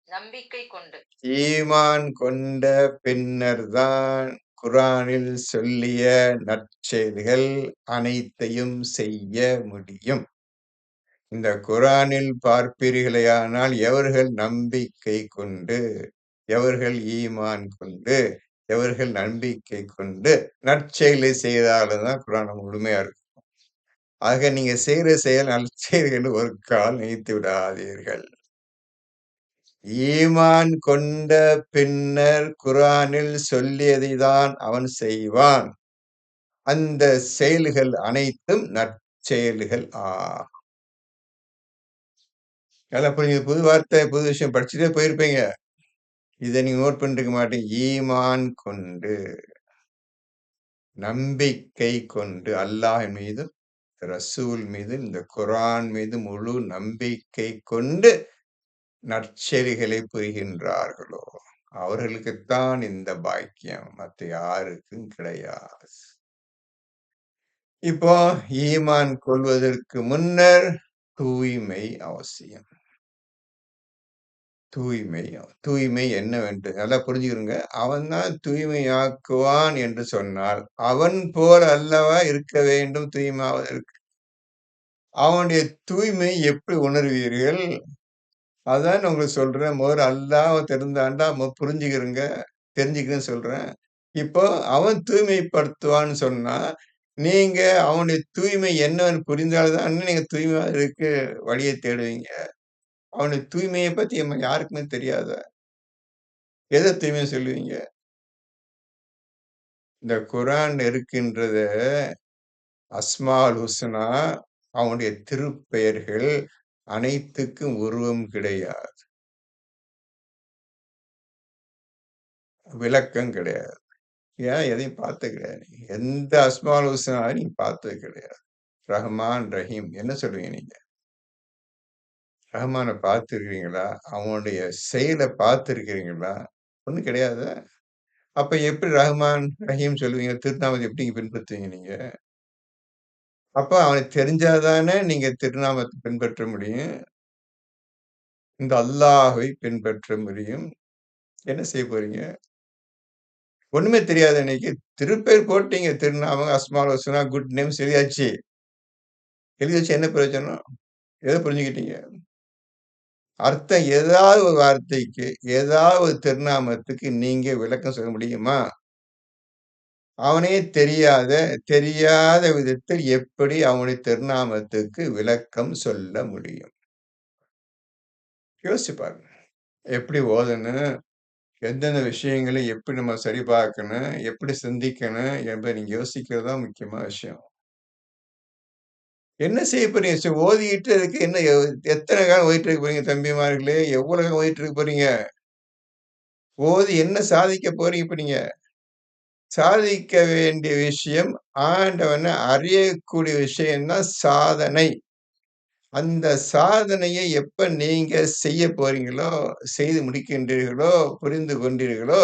நம்பிக்கை கொண்டு. ஈமான் கொண்ட பின்னர் தான் குர்ஆனில் சொல்லிய நற்செயல்கள் அனைத்தையும் செய்ய முடியும். இந்த குர்ஆனில் பார்ப்பீர்களேயானால் எவர்கள் நம்பிக்கை கொண்டு எவர்கள் ஈமான் கொண்டு, எவர்கள் நம்பிக்கை கொண்டு நற்செயலை செய்தாலும் தான் குரான் முழுமையா இருக்கும். ஆக நீங்க செய்ற செயல் நற்செயல் என்று ஒரு கால் நினைத்து விடாதீர்கள். ஈமான் கொண்ட பின்னர் குரானில் சொல்லியதை தான் அவன் செய்வான். அந்த செயல்கள் அனைத்தும் நற்செயல்கள் நல்லா புரியுது. புது வார்த்தை, புது விஷயம் படிச்சுட்டே போயிருப்பீங்க. இத நீங்க நோட் பண்ணிருக்க மாட்டீங்க. ஈமான் கொண்டு, நம்பிக்கை கொண்டு அல்லாஹ் மீதும், ரசூல் மீது, இந்த குரான் மீது முழு நம்பிக்கை கொண்டு நற்செயல்களை புரிகின்றார்களோ, அவர்களுக்குத்தான் இந்த பாக்கியம். மத்த யாருக்கும் கிடையாது. இப்போ ஈமான் கொள்வதற்கு முன்னர் தூய்மை அவசியம். தூய்மை என்னவென்று நல்லா புரிஞ்சுக்கிருங்க. அவன் தான் தூய்மையாக்குவான் என்று சொன்னால், அவன் போல அல்லவா இருக்க வேண்டும் தூய்மையாவதற்கு. அவனுடைய தூய்மை எப்படி உணர்வீர்கள்? அதான் உங்களுக்கு சொல்றேன். முதல்ல அல்லாஹ்வ தெரிந்தாண்டா புரிஞ்சுக்கிருங்க. தெரிஞ்சுக்கங்கன்னு சொல்றேன். இப்போ அவன் தூய்மைப்படுத்துவான்னு சொன்னா, நீங்க அவனுடைய தூய்மை என்னவென்று புரிந்தால் தானே நீங்க தூய்மையாவதற்கு வழிய தேடுவீங்க. அவனுடைய தூய்மைய பத்தி யாருக்குமே தெரியாதா? எத தூய்மைன்னு சொல்லுவீங்க? இந்த குரான் இருக்கின்றத அஸ்மால் ஹுஸ்னா அவனுடைய திருப்பெயர்கள் அனைத்துக்கும் உருவம் கிடையாது. விளக்கம் கிடையாது. ஏன் எதையும் பார்த்தது கிடையாது நீங்க. எந்த அஸ்மால் ஹுஸ்னாவையும் நீங்க பார்த்தது கிடையாது. ரஹ்மான், ரஹீம் என்ன சொல்லுவீங்க நீங்க? ரஹ்மான பார்த்திருக்கிறீங்களா? அவனுடைய செயல பார்த்திருக்கிறீங்களா? ஒண்ணும் கிடையாதா? அப்ப எப்படி ரஹ்மான், ரஹீம் சொல்லுவீங்க? திருநாமத்த எப்படிங்க பின்பற்றுவீங்க நீங்க? அப்ப அவனுக்கு தெரிஞ்சா தானே நீங்க திருநாமத்த பின்பற்ற முடியும். இந்த அல்லாஹ்வை பின்பற்ற முடியும். என்ன செய்ய போறீங்க? ஒண்ணுமே தெரியாது அன்னைக்கு. திருப்பெயர் போட்டீங்க. திருநாமம், அஸ்மால் ஹுஸ்னா, குட் நேம்ஸ் எழுதியாச்சு. எழுதி வச்சு என்ன பிரயோஜனம்? எத புரிஞ்சுக்கிட்டீங்க? அர்த்தம் ஏதாவது ஒரு வார்த்தைக்கு, ஏதாவது ஒரு திருநாமத்துக்கு நீங்க விளக்கம் சொல்ல முடியுமா? அவனே தெரியாத விதத்தில் எப்படி அவனுடைய திருநாமத்துக்கு விளக்கம் சொல்ல முடியும்? யோசிச்சு பாருங்க. எப்படி ஓதணும்? எந்தெந்த விஷயங்களை எப்படி நம்ம சரி பார்க்கணும்? எப்படி சிந்திக்கணும்? என்பதை நீங்க யோசிக்கிறது தான் முக்கியமான விஷயம். என்ன செய்ய போறீங்க? ஓதிட்டு அதுக்கு என்ன எத்தன காலம் ஓதிட்டு இருக்க போறீங்க தம்பிமார்களே? எவ்வளவு காலம் ஓதிட்டு இருக்க போறீங்க? ஓதி என்ன சாதிக்க போறீங்க இப்ப நீங்க? சாதிக்க வேண்டிய விஷயம் ஆண்டவன அறியக்கூடிய விஷயம் தான் சாதனை. அந்த சாதனையை எப்ப நீங்க செய்ய போறீங்களோ, செய்து முடிக்கின்றீர்களோ, புரிந்து கொண்டீர்களோ,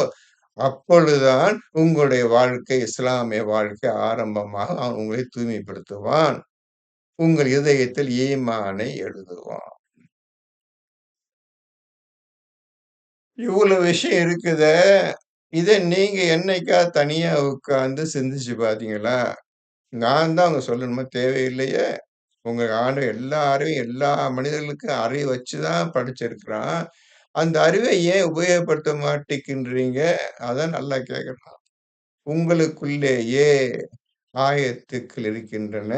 அப்பொழுதுதான் உங்களுடைய வாழ்க்கை, இஸ்லாமிய வாழ்க்கை ஆரம்பமாக அவன் உங்களை தூய்மைப்படுத்துவான். உங்கள் இதயத்தில் ஈமானை எழுதுவான். இவ்வளவு விஷயம் இருக்குதே, இத நீங்க என்னைக்காவது தனியா உட்கார்ந்து சிந்திச்சு பார்த்தீங்களா? நான் தான் அவங்க சொல்லணுமா தேவையில்லையே! உங்க ஆண்டவன் எல்லா அறிவையும் எல்லா மனிதர்களுக்கும் அறிவு வச்சு தான் படைச்சிருக்கிறான். அந்த அறிவை ஏன் உபயோகப்படுத்த மாட்டேங்கிறீங்க? அதான் அல்லாஹ் கேட்கிறான். உங்களுக்குள்ளேயே ஆயத்துக்கள் இருக்கின்றன.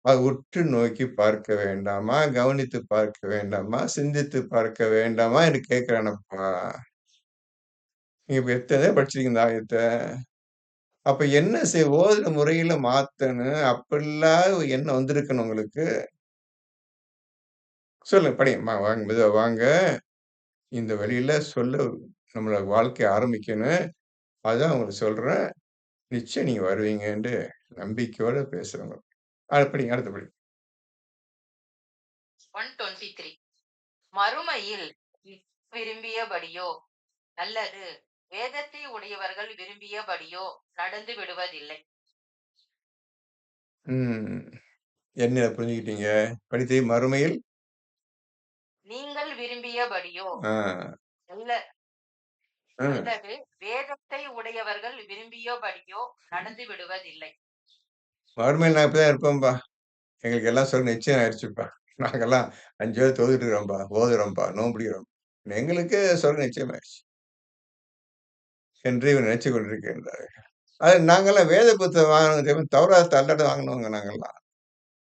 அதை உற்று நோக்கி பார்க்க வேண்டாமா? கவனித்து பார்க்க வேண்டாமா? சிந்தித்து பார்க்க வேண்டாமா? என்று கேட்கிறானப்பா. நீங்க இப்ப எத்தன தடவ படிச்சிருக்கீங்க இந்த ஆயத்த? அப்ப என்ன ஓதுற முறையில மாத்தணும். அப்படிலாம் ஒரு எண்ணம் வந்திருக்கணும் உங்களுக்கு. சொல்லுங்க படிங்க. வாங்க மெதுவா வாங்க. இந்த வழியில நம்மளோட வாழ்க்கைய ஆரம்பிக்கணும். அதான் உங்களுக்கு சொல்றேன். நிச்சயம் நீங்க வருவீங்கன்ட்டு நம்பிக்கையோட பேசுறேங்க. படிங்க. அடுத்து படிங்க. 123 மறுமையில் விரும்பியபடியோ அல்லது வேதத்தை உடையவர்கள் விரும்பியபடியோ நடந்து விடுவதில்லை. ம். என்ன புரிஞ்சுக்கிட்டீங்க? படித்து மறுமையில் நீங்கள் விரும்பியபடியோ ஆ, அல்ல அ. அல்லது வேதத்தை உடையவர்கள் விரும்பியபடியோ நடந்து விடுவதில்லை. மறுமையில் நான் இப்படிதான் இருப்பேன்பா. எங்களுக்கு எல்லாம் நிச்சயம் ஆயிடுச்சுப்பா. நாங்கலாம் 5 பேர் தொழுதுட்டு இருக்கிறோம்பா, ஓதுறோம்பா, நோன்பு பிடிக்கிறோம். எங்களுக்கு நிச்சயம் ஆயிடுச்சு. என்று இவர் நினைச்சுக் கொண்டிருக்கின்றார். அது நாங்கலாம் வேத புத்தகம் வாங்குனது தெரியுமா? தௌராத்த அல்லாட்ட வாங்குனவங்க நாங்கலாம்.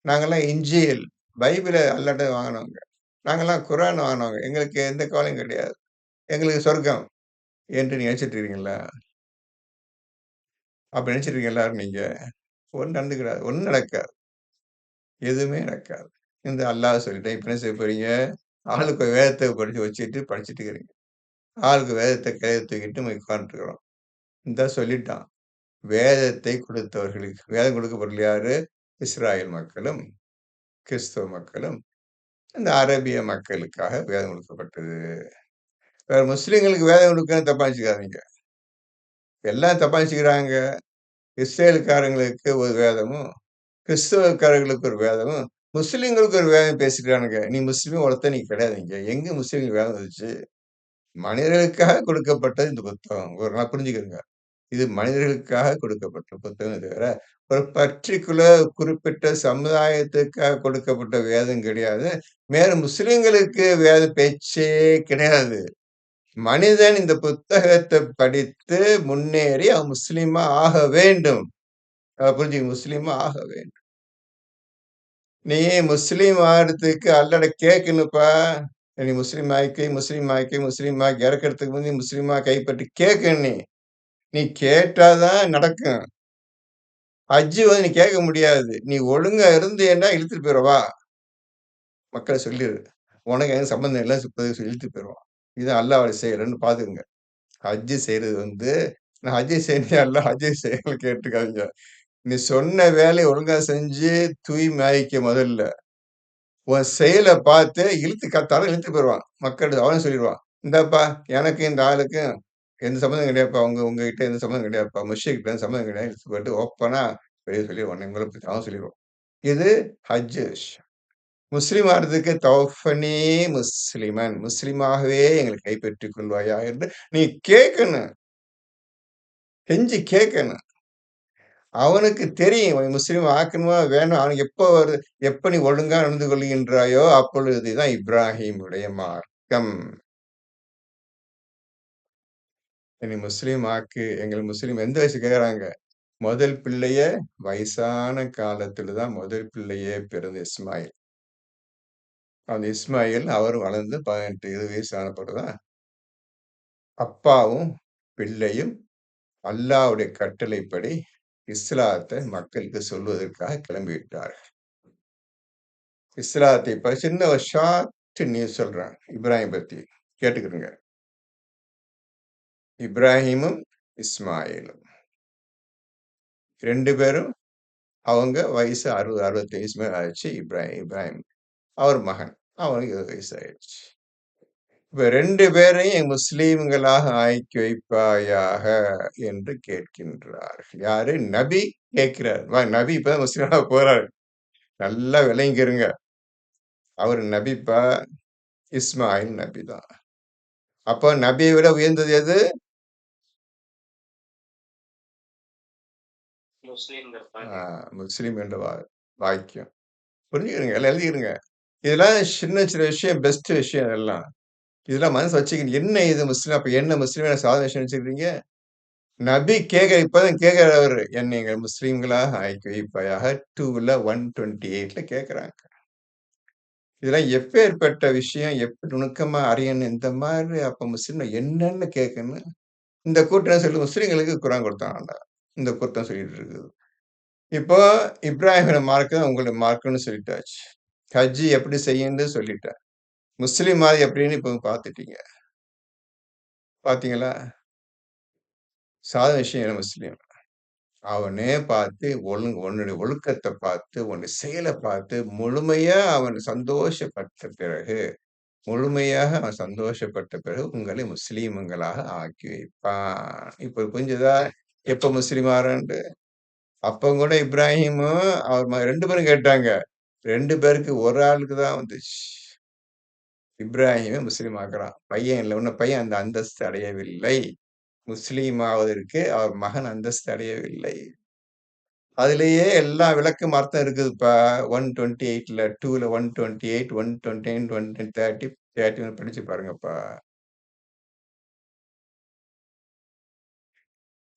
நாங்கலாம் இன்ஜீல், பைபிள அல்லாட்ட வாங்குனவங்க. நாங்கலாம் குரான் வாங்குனவங்க. எங்களுக்கு எந்த கவலையும் கிடையாது. எங்களுக்கு சொர்க்கம் என்று நினைச்சிட்டு இருக்கீங்களா? அப்படி நினைச்சிட்டு இருக்கீங்க எல்லாரும் நீங்க? ஒண்ணும் நடந்துக்கிடாது. ஒண்ணும் நடக்காது. எதுவுமே நடக்காது. இந்த அல்லாஹ் சொல்லிட்டான். இப்ப என்ன செய்ய போறீங்க? ஆளுக்கு ஒரு வேதத்த படிச்சு வச்சுட்டு படிச்சுட்டு இருக்கிறீங்க. ஆளுக்கு வேதத்த கையில தூக்கிட்டு உட்கார்ந்துட்டுருக்கிறோம். இந்தா சொல்லிட்டான். வேதத்தை கொடுத்தவர்களுக்கு வேதம் கொடுக்கப்படல யாரு? இஸ்ராயேல் மக்களும், கிறிஸ்தவ மக்களும், இந்த அரேபிய மக்களுக்காக வேதம் கொடுக்கப்பட்டது. வேற முஸ்லிம்களுக்கு வேதம் கொடுக்கன்னு தப்பா நினைச்சுக்காதீங்க. எல்லாம் தப்பா நினைச்சுக்கிறாங்க. இஸ்ரேல்காரங்களுக்கு ஒரு வேதமும், கிறிஸ்தவக்காரர்களுக்கு ஒரு வேதமும், முஸ்லிம்களுக்கு ஒரு வேதம் பேசிக்கிறானுங்க. நீ முஸ்லிமே ஒருத்தன் நீ கிடையாது இங்க. எங்க முஸ்லிம்களுக்கு வேதம் வந்துச்சு? மனிதர்களுக்காக கொடுக்கப்பட்டது இந்த புத்தகம். ஒரு நாள் புரிஞ்சுக்கங்க. இது மனிதர்களுக்காக கொடுக்கப்பட்ட புத்தகமே தவிர, ஒரு பர்ட்டிகுலர் குறிப்பிட்ட சமுதாயத்துக்காக கொடுக்கப்பட்ட வேதம் கிடையாது. மேலும் முஸ்லிம்களுக்கு வேத பேச்சே கிடையாது. மனிதன் இந்த புத்தகத்த படித்து முன்னேறி அவன் முஸ்லீமா ஆக வேண்டும். புரிஞ்சுக்க முஸ்லீமா ஆக வேண்டும். நீ முஸ்லீம் ஆகுறதுக்கு அல்லாஹ்ட்ட கேட்கணும்ப்பா. நீ முஸ்லீம் ஆயிக்க, முஸ்லீம் ஆயிக்க, முஸ்லீம் ஆக்கி இறக்கறதுக்கு முந்தி முஸ்லீமா கைப்பற்றி கேட்கணும் நீ. நீ கேட்டா தான் நடக்கும். ஹஜ்ஜு வந்து நீ கேட்க முடியாது. நீ ஒழுங்கா இருந்தீன்னா இழுத்துட்டு போயிருவா. மக்கள சொல்லிரு. உனக்கு எனக்கு சம்மந்தம் இல்ல இழுத்துட்டு போயிருவான். இது அல்லாஹ்வோட செயல்ன்னு பார்த்துக்கங்க. ஹஜ்ஜு செய்றது வந்து நான் ஹஜ்ஜு செய்யலையா அல்ல ஹஜ்ஜு செய்யலன்னு கேட்டுக்காதீங்க. நீ சொன்ன வேலைய ஒழுங்கா செஞ்சு தூய்மையாயிக்க முதல்ல. உன் செயல பார்த்து தல இழுத்துட்டு போயிருவான். மக்கள் அவனே சொல்லிருவான். இந்தாப்பா எனக்கும் இந்த ஆளுக்கும் எந்த சம்மந்தம் கிடையாதுப்பா. உங்ககிட்ட எந்த சம்மந்தம் கிடையாதுப்பா. முஷ்ரிக்ட்ட எந்த சம்மந்தம் கிடையாது. சொல்லிட்டு ஓப்பனா வெளிய சொல்லிருவான். உங்கள பத்தி அவன் சொல்லிருவான். இது ஹஜ்ஜு விஷயம். முஸ்லிம் ஆறதுக்கு தவஃபனி முஸ்லிமன். முஸ்லிமாகவே எங்களை கைப்பற்றிக் கொள்வாயா என்று நீ கேட்கணும். கெஞ்சி கேட்கணும். அவனுக்கு தெரியும். உன்னை முஸ்லீம் ஆக்கணுமா வேணாம். அவனுக்கு எப்ப நீ ஒழுங்கா நடந்து கொள்கின்றாயோ, அப்பொழுதுதான் இப்ராஹீமுடைய மார்க்கம். என்னை முஸ்லீம் ஆக்கு. எங்கள முஸ்லீம் எந்த வயசுல கேக்குறாங்க? முதல் பிள்ளைய வயசான காலத்துல தான் முதல் பிள்ளையே பிறந்த இஸ்மாயில். அந்த இஸ்மாயில் அவரும் வளர்ந்து 18, 20 வயசு ஆன பிறகுதான் அப்பாவும், பிள்ளையும் அல்லாஹ்வுடைய கட்டளைப்படி இஸ்லாத்த மக்களுக்கு சொல்வதற்காக கிளம்பிவிட்டார்கள். இஸ்லாத்தை சின்ன ஒரு ஷார்ட் நியூஸ் சொல்றேன். இப்ராஹிம் பத்தி கேட்டுக்கிடுங்க. இப்ராஹிமும், இஸ்மாயிலும் 2 பேரும் அவங்க வயசு 60, 65 வயசு மேல ஆயிருச்சு. இப்ராஹிம். அவர் மகன். அவனுக்கு 20 வயசு ஆயிருச்சு. இப்ப 2 பேரையும் முஸ்லீம்களாக ஆக்கி வைப்பாயாக என்று கேட்கின்றார்கள். யாரு? நபி கேட்கிறார். நபி இப்பதான் முஸ்லீம் ஆக போறாரு. நல்லா விளங்கிருங்க. அவரு நபிப்பா. இஸ்மாயில் நபி தான். அப்போ நபியை விட உயர்ந்தது எது? ஆ முஸ்லீம் என்ற வாக்கியம். புரிஞ்சுக்கிடுங்க. எல்லாம் எழுதிக்கிடுங்க. இதெல்லாம் சின்ன சின்ன விஷயம், பெஸ்ட் விஷயம் இதெல்லாம். இதெல்லாம் மனசுல வச்சுக்கணும். என்ன இது முஸ்லீம்? அப்ப என்ன முஸ்லீம் சாதாரண விஷயம் நினைச்சுக்கிறீங்க? நபி இப்பதான் கேட்கிறாரு அவரு. என்னை எங்கள் முஸ்லீம்களாக ஆக்கி வைப்பாயாக 2ல 128ல கேட்கிறாங்க. இதெல்லாம் எப்பேர்ப்பட்ட விஷயம், எப்படி நுணுக்கமா அறியணும். இந்த மாதிரி அப்ப முஸ்லீம்ல என்னன்னு கேட்கணும். இந்த கூட்டம் என்ன சொல்லுது? முஸ்லீம்களுக்கு குர்ஆன் கொடுத்தான் ஆண்டவன். இந்த கூட்டம் சொல்லிட்டு இருக்குது. இப்போ இப்ராஹிமோட மார்க் தான் உங்களுடைய மார்க்ன்னு சொல்லிட்டாச்சு. ஹஜ் எப்படி செய்யணும்னு சொல்லிட்டேன். முஸ்லிம் மாரி எப்படின்னு இப்ப பார்த்துட்டீங்க. பார்த்தீங்களா? சாதாரண விஷயம் இல்ல முஸ்லீம். அவனே பார்த்து உன்னுடைய ஒழுக்கத்த பார்த்து, உன்னுடைய செயல பார்த்து முழுமையா அவன் சந்தோஷப்பட்ட பிறகு முழுமையாக அவன் சந்தோஷப்பட்ட பிறகு உங்களை முஸ்லீம்களாக ஆக்கி வைப்பான். இப்ப புரிஞ்சதா? எப்ப முஸ்லீம் ஆறேன்ட்டு? அப்ப கூட இப்ராஹிமும் அவர் 2 பேரும் கேட்டாங்க. 2 பேருக்கு ஒரு ஆளுக்கு தான் வந்துச்சு. இப்ராஹீம முஸ்லீம் ஆக்குறான். பையன் இல்ல. இன்னும் பையன் அந்த அந்தஸ்து அடையவில்லை. முஸ்லீம் ஆவதற்கு அவர் மகன் அந்தஸ்து அடையவில்லை. அதிலேயே எல்லா விளக்கம் அர்த்தம் இருக்குதுப்பா. 128ல 2ல 128, 129, 130, 31 படிச்சு பாருங்கப்பா.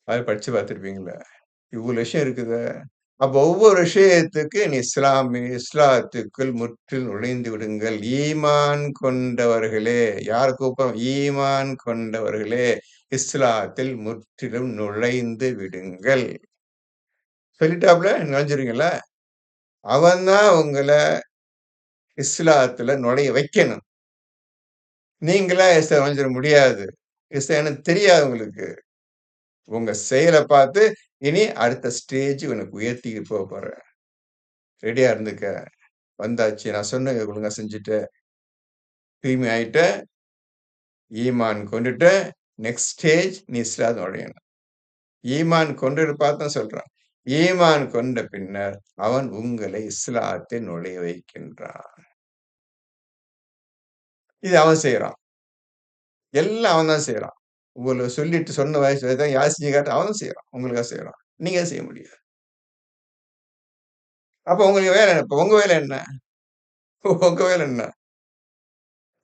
அத படிச்சு பார்த்துருப்பீங்கள்ல. இவ்வளவு விஷயம் இருக்குதே. அப்ப ஒவ்வொரு விஷயத்துக்கு நீ இஸ்லாத்துக்குள் முற்றில் நுழைந்து விடுங்கள். ஈமான் கொண்டவர்களே, யார கூப்பிடுறோம்? ஈமான் கொண்டவர்களே, இஸ்லாத்தில் முற்றிலும் நுழைந்து விடுங்கள். சொல்லிட்டாப்புல நுழைஞ்சிருவீங்கல்ல? அவன் தான் உங்கள இஸ்லாத்துல நுழைய வைக்கணும். நீங்களா நுழைஞ்சிட முடியாது. எனக்கு தெரியாது உங்களுக்கு. உங்க செயல பார்த்து, இனி அடுத்த ஸ்டேஜ் உனக்கு உயர்த்திட்டு போறேன். ரெடியா இருந்துக்க. வந்தாச்சு. நான் சொன்னத ஒழுங்கா செஞ்சுட்ட. தூய்மை ஆயிட்ட. ஈமான் கொண்டுட்ட. நெக்ஸ்ட் ஸ்டேஜ் நீ இஸ்லாம் நுழையணும். ஈமான் கொண்டுட்டு பார்த்தான் சொல்றான். ஈமான் கொண்ட பின்னர் அவன் உங்களை இஸ்லாத்தில் நுழைய வைக்கின்றான். இது அவன் செய்றான். எல்லாம் அவன் தான் செய்றான். உங்களுக்கு சொல்லிட்டு சொன்ன வயசுல தான் யார் செஞ்சு காட்ட அவன் தான் செய்றான். உங்களுக்கா செய்றான். நீங்க செய்ய முடியாது. அப்ப உங்களுக்கு வேலை என்ன? இப்ப உங்க வேலை என்ன? உங்க வேலை என்ன?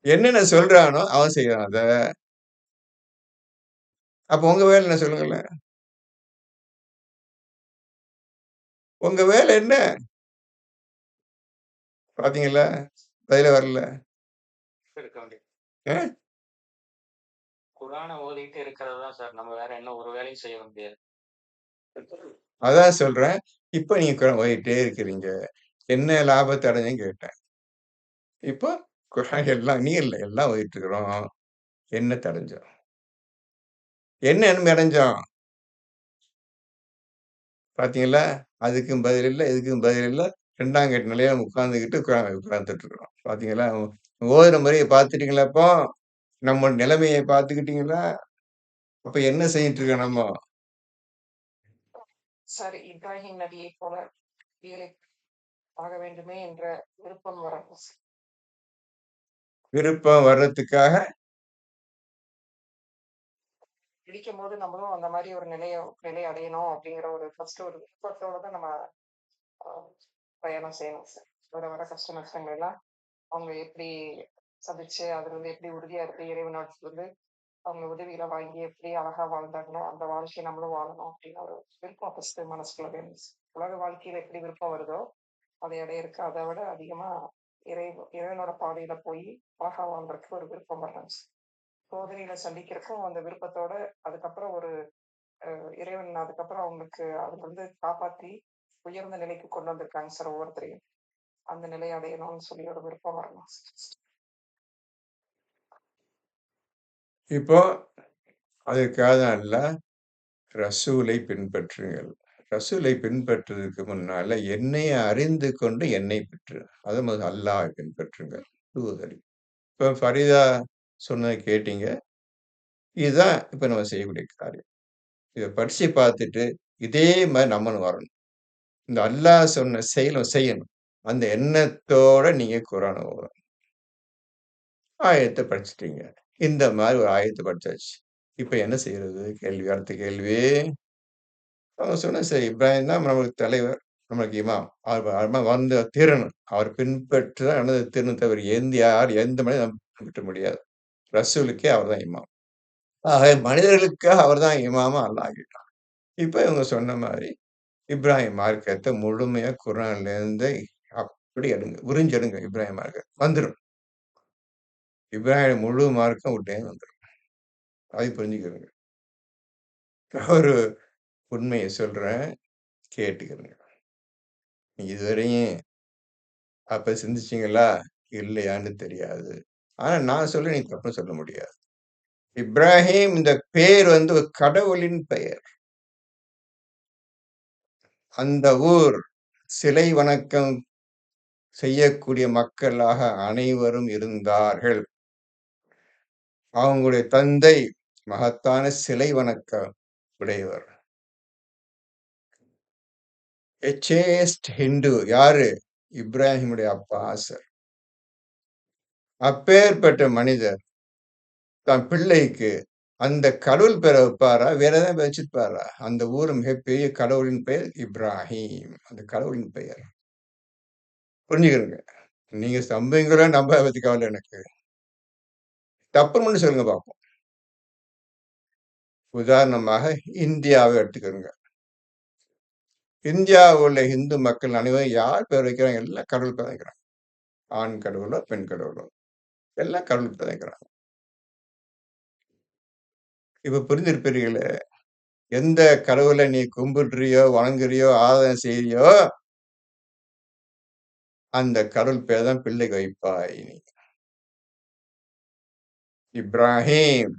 என்னென்ன சொல்றானோ அவன் செய்றான் அத. அப்ப உங்க வேலை என்ன சொல்லுங்களேன்? உங்க வேலை என்ன? பார்த்தீங்களா? பதிலே வரல. இருக்க வேண்டியது. அ குரான ஓதிட்டு இருக்கிறது தான் சார். நம்ம வேற என்ன ஒரு வேலையும் செய்ய முடியாது. அதான் சொல்றேன். இப்ப நீங்க ஓதிட்டே இருக்கிறீங்க. என்ன லாபத்த அடைஞ்சேன்னு கேட்டேன். இப்போ குரான் எல்லாம் நீ இல்ல, எல்லாம் ஓதிட்டு இருக்கிறோம். என்னத்த அடைஞ்சோம்? என்ன நன்மை அடைஞ்சோம்? பார்த்தீங்களா? அதுக்கும் பதில் இல்ல, இதுக்கும் பதில் இல்ல. 2ஆம் கட்ட நிலையில உட்கார்ந்துகிட்டு உட்கார்ந்துட்டு இருக்கிறோம். பார்த்தீங்களா? ஓதுற முறைய பார்த்துட்டீங்களா இப்போ? நம்ம நிலைமைய பார்த்துக்கிட்டீங்களா? அப்ப என்ன செஞ்சுட்டு இருக்கோம் நம்ம? சார் இப்ராஹிம் நபியைப் போல வீரை ஆக வேண்டுமே என்ற விருப்பம் வரணும் சார். விருப்பம் வர்றதுக்காக பிடிக்கும்போது நம்மளும் அந்த மாரி ஒரு நிலை அடையணும் அப்படிங்கிற ஒரு ஃபர்ஸ்ட் ஒரு விருப்பத்தோட தான் நம்ம அ பயணம் செய்யணும் சார். வர வர கஷ்ட நஷ்டங்கள் எல்லாம் அவங்க எப்படி சந்திச்சு அதுலருந்து எப்படி உறுதியா இருந்து இறைவனிடத்திலிருந்து அவங்க உதவிகள வாங்கி எப்படி அழகா வாழ்ந்தாங்களோ, அந்த வாழ்க்கைய நம்மளும் வாழணும் அப்படின்னு ஒரு விருப்பம் ஃபர்ஸ்ட் மனசுக்குள்ள வேணும் சார். உலக வாழ்க்கையில எப்படி விருப்பம் வருதோ, அதை அடையறக்கு அத விட அதிகமா இறைவனோட பாதையில போயி அழகா வாழ்றதுக்கு ஒரு விருப்பம் வரணும் சார். சோதனைகள சந்திக்கிறக்கும் அந்த விருப்பத்தோட அதுக்கப்புறம் ஒரு இறைவன் அதுக்கப்புறம் அவங்களுக்கு அதுலருந்து காப்பாத்தி உயர்ந்த நிலைக்கு கொண்டு வந்திருக்காங்க சார் ஒவ்வொருத்தரையும். அந்த நிலைய அடையணும்னு சொல்லி ஒரு விருப்பம் வரணும் சார். இப்போ அதுக்காக அல்ல ரசூலை பின்பற்றுங்கள். ரசூலை பின்பற்றுவதற்கு முன்னால என்னை அறிந்து கொண்டு என்னை பின்பற்று. அது அல்லாஹ்வை பின்பற்றுங்கள். தூதரை. இப்ப ஃபரீதா சொன்னத கேட்டீங்க. இதுதான் இப்ப நம்ம செய்யக்கூடிய காரியம். இத படிச்சு பார்த்துட்டு, இதே மாரி நம்மளும் வரணும். இந்த அல்லாஹ் சொன்ன செயல செய்யணும். அந்த எண்ணத்தோட நீங்க குரான ஓதணும். ஆயத்த படிச்சுட்டீங்க. இந்த மாரி ஒரு ஆயத்த படிச்சாச்சு. இப்ப என்ன செய்றது? அடுத்த கேள்வி. அவங்க சொன்னேன், சரி இப்ராஹிம் தான் நம்மளுக்கு தலைவர், நம்மளுக்கு இமாம். அவர் வந்து தீரணும். அவர் பின்பற்றி தான் நடந்து தீரணும் தவிர, யார் எந்த மனிதனும் பின்பற்ற முடியாது. ரசூலுக்கே அவர் தான் இமாம். ஆக மனிதர்களுக்காக அவர் தான் இமாமா அல்லாஹ் ஆக்கிட்டான். இப்ப இவங்க சொன்ன மாரி, இப்ராஹிம் மார்க்கத்த முழுமையா குர்ஆன்லேருந்து அப்படி எடுங்க. உறிஞ்சு எடுங்க இப்ராஹிம் மார்க்கத்த. வந்துரும். இப்ராஹிம் முழு மார்க்கம் உடனே வந்துரும். அதை புரிஞ்சுக்கிருங்க. ஒரு உண்மைய சொல்றேன், கேட்டுக்கிருங்க. நீங்க இதுவரையும் அப்ப சிந்திச்சீங்களா? இல்லையான்னு தெரியாது. ஆனா நான் சொல்ல நீ தப்புன்னு சொல்ல முடியாது. இப்ராஹிம் இந்த பேர் வந்து ஒரு கடவுளின் பெயர். அந்த ஊர் சிலை வணக்கம் செய்யக்கூடிய மக்களாக அனைவரும் இருந்தார்கள். அவங்களுடைய தந்தை மகத்தான சிலை வணக்கம் உடையவர். எ சேஸ்ட் ஹிந்து யாரு? இப்ராஹிமுடைய அப்பா ஆசர். அப்பேற்பட்ட மனிதர் தன் பிள்ளைக்கு அந்த கடவுள் பேர வைப்பாரா? வேற ஏதாவது பேர் வச்சிருப்பாரா? அந்த ஊர் மிகப்பெரிய கடவுளின் பெயர் இப்ராஹிம். அந்த கடவுளின் பெயர். புரிஞ்சுக்கிருங்க. நீங்க நம்புவீங்களோ நம்பாத பத்தி கவல எனக்கு. தப்புன்னு மட்டும் சொல்லுங்க பாப்போம். உதாரணமாக இந்தியாவை எடுத்துக்கோங்க. இந்தியாவில் உள்ள இந்து மக்கள் அனைவரும் யார் பேர் வைக்கிறாங்க? எல்லாம் கடவுள் பேர் வைக்கிறாங்க. ஆண் கடவுளோ, பெண் கடவுளோ எல்லாம் கடவுள் பேர் வைக்கிறாங்க. இப்ப புரிந்திருப்பீர்களே, எந்த கடவுளை நீ கும்பிடுறியோ, வணங்குறியோ, ஆராதனை செய்றியோ, அந்த கடவுள் பேர் தான் பிள்ளைக்கு வைப்பாய் நீ. இப்ராஹிம்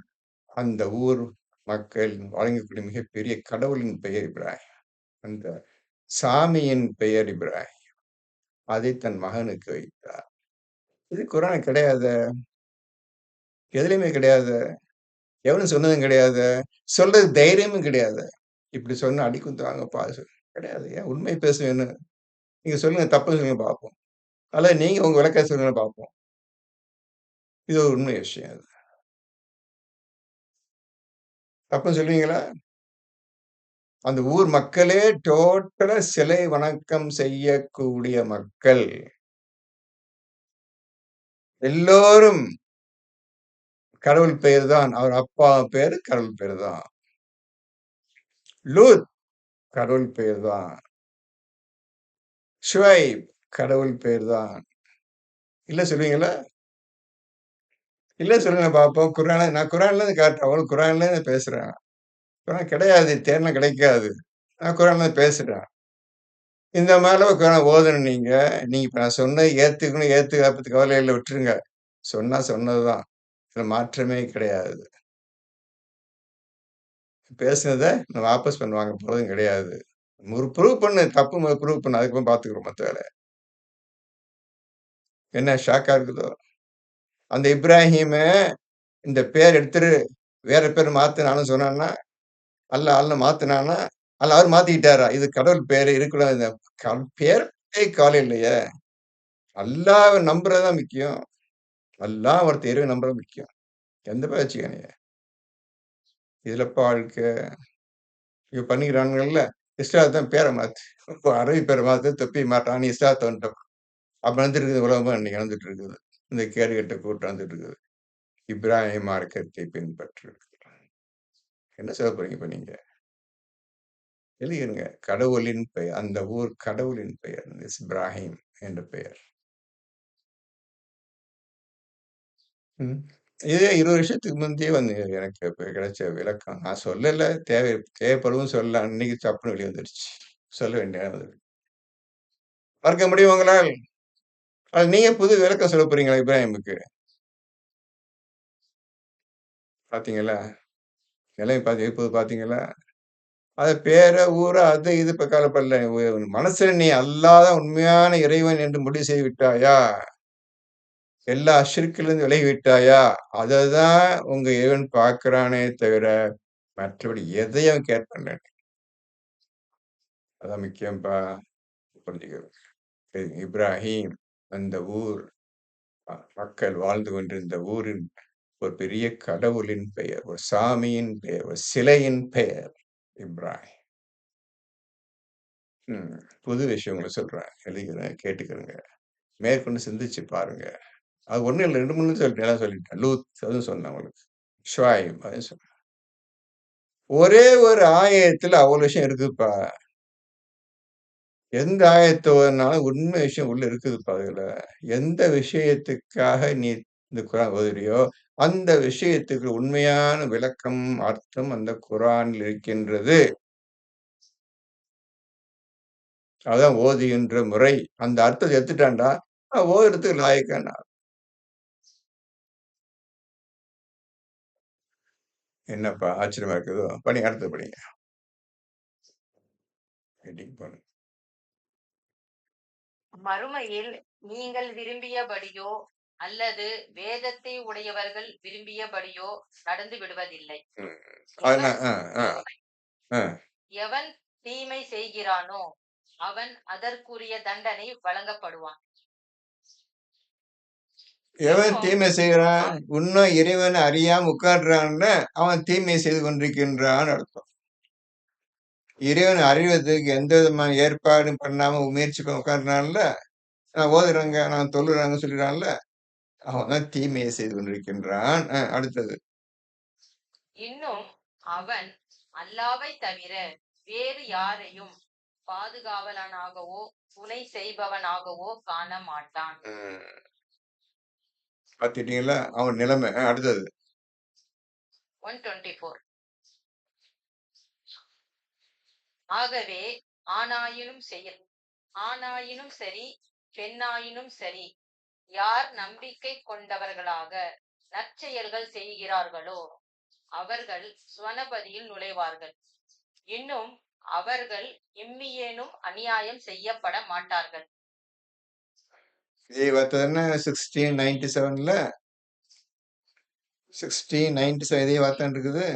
அந்த ஊர் மக்கள் வழங்கக்கூடிய மிகப்பெரிய கடவுளின் பெயர் இப்ராஹிம். அந்த சாமியின் பெயர் இப்ராஹிம். அதை தன் மகனுக்கு வைத்தார். இது குரான் கிடையாதே. எதுலயுமே கிடையாதே. எவனும் சொன்னதும் கிடையாதே. சொல்றது தைரியமும் கிடையாதே. இப்படி சொன்னா அடி குத்துவாங்கப்பா. கிடையாது. ஏன் உண்மை பேச வேணும். நீங்க சொல்லுங்க, தப்புன்னு சொல்லுங்க பார்ப்போம். அல்லது நீங்க உங்க விளக்கத்த சொல்லுங்க பார்ப்போம். இது ஒரு உண்மை விஷயம் அது. தப்புன்னு சொல்லுவீங்களா? அந்த ஊர் மக்களே டோட்டலா சிலை வணக்கம் செய்யக்கூடிய மக்கள். எல்லோரும் கடவுள் பெயர் தான். அவர் அப்பா பேரு கடவுள் பேரு தான். லூத் கடவுள் பெயர் தான். ஷுவைப் கடவுள் பெயர் தான். இல்ல சொல்லுவீங்களா? இல்ல சொல்லுங்க பார்ப்போம். நான் குரான்ல இருந்து காட்டுறேன். உங்களுக்கு குரான்ல இருந்து பேசுறேன். குரான் கிடையாது. தேடுனா கிடைக்காது. நான் குரான்ல இருந்து பேசுறேன். இந்த மாரிலாம் குரான் ஓதணும் நீங்க. நீங்க இப்ப நான் சொன்னது ஏத்துக்கணும், ஏத்துக்காத பத்தி கவலை இல்ல, விட்டுருங்க. சொன்னா சொன்னதுதான். இதுல மாற்றமே கிடையாது. பேசுனத நான் வாபஸ் வாங்க போறதும் கிடையாது. ஒரு ப்ரூவ் பண்ணு. தப்பு ப்ரூவ் பண்ணு. அதுக்கப்புறம் பார்த்துக்குறோம் மத்த வேலைய. என்ன ஷாக்கா இருக்குதோ? அந்த இப்ராஹீம இந்த பேர் எடுத்துரு, வேற பேர் மாத்துனான்னு சொன்னான்னா, அல்லாஹ் மாத்துனான்னா, அல்ல அவரு மாத்திக்கிட்டாரா? இது கடவுள் பேரு இருக்கக்கூடாது. இந்த பேரே கவலை இல்லையே! அல்லாஹ்வ நம்புறது தான் முக்கியம். அல்லாஹ் ஒருத்தன் இறைவன் நம்புறது முக்கியம். எந்த பேர் வச்சுக்க. இதுலப்பா வாழ்க்கை. இங்க பண்ணிக்கிறானுங்கல்ல, இஸ்லாத்த பேர மாத்து. அரபி பேர மாத்து, தொப்பிய மாத்து. நீ இஸ்லாத்த வந்துட்ட. அப்ப நடந்துட்டு உலகமா இன்னைக்கு நடந்துட்டு இருக்குது. இந்த கேடுகெட்ட கூட்டம் வந்துட்டு இருக்குது. இப்ராஹிம் மார்க்கத்தை பின்பற்று. என்ன சொல்ல போறீங்க இப்ப நீங்க? எழுதிருங்க. கடவுளின் பெயர். அந்த ஊர் கடவுளின் பெயர். இப்ராஹிம் என்ற பெயர். ம். இதே 20 வருஷத்துக்கு முந்தையே வந்து எனக்கு இப்ப கிடைச்ச விளக்கம். நான் சொல்லல. தேவைப்படவும் சொல்லல. அன்னைக்கு சப்புன்னு வெளிய வந்துருச்சு. சொல்ல வேண்டிய நேரம் வந்தது. மறக்க முடியும் உங்களால்? அது நீங்க புது விளக்கம் சொல்லப் போறீங்களா இப்ராஹிமுக்கு? பார்த்தீங்களா? நிலைமை இப்போது பார்த்தீங்களா? அது பேர, ஊர, அது இது இப்ப கவலைப்படல. மனசுல நீ அல்லாஹ் தான் உண்மையான இறைவன் என்று முடிவு செய்து விட்டாயா? எல்லா ஷிர்க்லருந்து விலகி விட்டாயா? அததான் உங்க இறைவன் பார்க்கிறானே தவிர, மற்றபடி எதையும் அவன் கேர் பண்ணல. அதான் முக்கியம்ப்பா. புரிஞ்சுக்கணும். இப்ராஹிம் அந்த ஊர் மக்கள் வாழ்ந்து கொண்டிருந்த ஊரின் ஒரு பெரிய கடவுளின் பெயர், ஒரு சாமியின் பெயர், ஒரு சிலையின் பெயர் இப்ராஹிம். ம். புது விஷயம் உங்களுக்கு சொல்றேன். எழுதிக்கிறேன், கேட்டுக்கிறங்க. மேற்கொண்டு சிந்திச்சு பாருங்க. அது ஒண்ணும் இல்ல. 2, 3 சொல்லிட்டேன். எல்லாம் சொல்லிட்டேன். லூத் அதுவும் சொன்னேன் உங்களுக்கு. ஷுவைப் அதையும் சொன்னேன். ஒரே ஒரு ஆயத்துல அவ்வளவு விஷயம் இருக்குப்பா. எந்த ஆயத்த ஓதுனாலும் உண்மை விஷயம் உள்ள இருக்குதுப்பா அதுல. எந்த விஷயத்துக்காக நீ இந்த குரான் ஓதுறியோ, அந்த விஷயத்துக்கு உண்மையான விளக்கம், அர்த்தம் அந்த குரானில் இருக்கின்றது. அதான் ஓதுகின்ற முறை. அந்த அர்த்தத்த எடுத்துட்டான்டா, ஓதுறதுக்கு லாயக்கான ஆள். என்னப்பா ஆச்சரியமா இருக்குதோ? படிங்க, அடுத்தது படிங்க. ஹெட்டிங் போடுங்க. மறுமையில் நீங்கள் விரும்பியபடியோ அல்லது வேதத்தை உடையவர்கள் விரும்பியபடியோ நடந்து விடுவதில்லை. ம். எவன் ஆ, ஆ, ஆ. எவன் தீமை செய்கிறானோ அவன் அதற்குரிய தண்டனை வழங்கப்படுவான். எவன் இன்னும் தீமை செய்கிறான்? இன்னும் இறைவனை அறியாம உட்கார்றான்ல, அவன் தீமை செய்து கொண்டிருக்கின்றான்னு அர்த்தம். இறைவனை அறிவதற்கு எந்த விதமான ஏற்பாடும் பண்ணாம முயற்சி பண்ண உட்கார்றான்ல, நான் ஓதுறேங்க, நான் தொழுறேன்னு சொல்லிறான்ல, அவன் தான் தீமையை செய்து கொண்டிருக்கின்றான். அடுத்தது. இன்னும் அவன் அல்லாவைத் தவிர வேறு யாரையும் பாதுகாவலனாகவோ துணை செய்பவனாகவோ காண மாட்டான். ம். பாத்துட்டீங்களா? அவன் நிலைமை. அடுத்தது. 124. ஆகவே ஆணாயினும் சரி பெண்ணாயினும் சரி, யார் நம்பிக்கை கொண்டவர்களாக நற்செயல்கள் செய்கிறார்களோ அவர்கள் சுவனபதியில் நுழைவார்கள். இன்னும் அவர்கள் இம்மியேனும் அநியாயம் செய்யப்பட மாட்டார்கள். இதே வார்த்தை தானே 1697ல 1697 இதே வார்த்தை இருக்குது.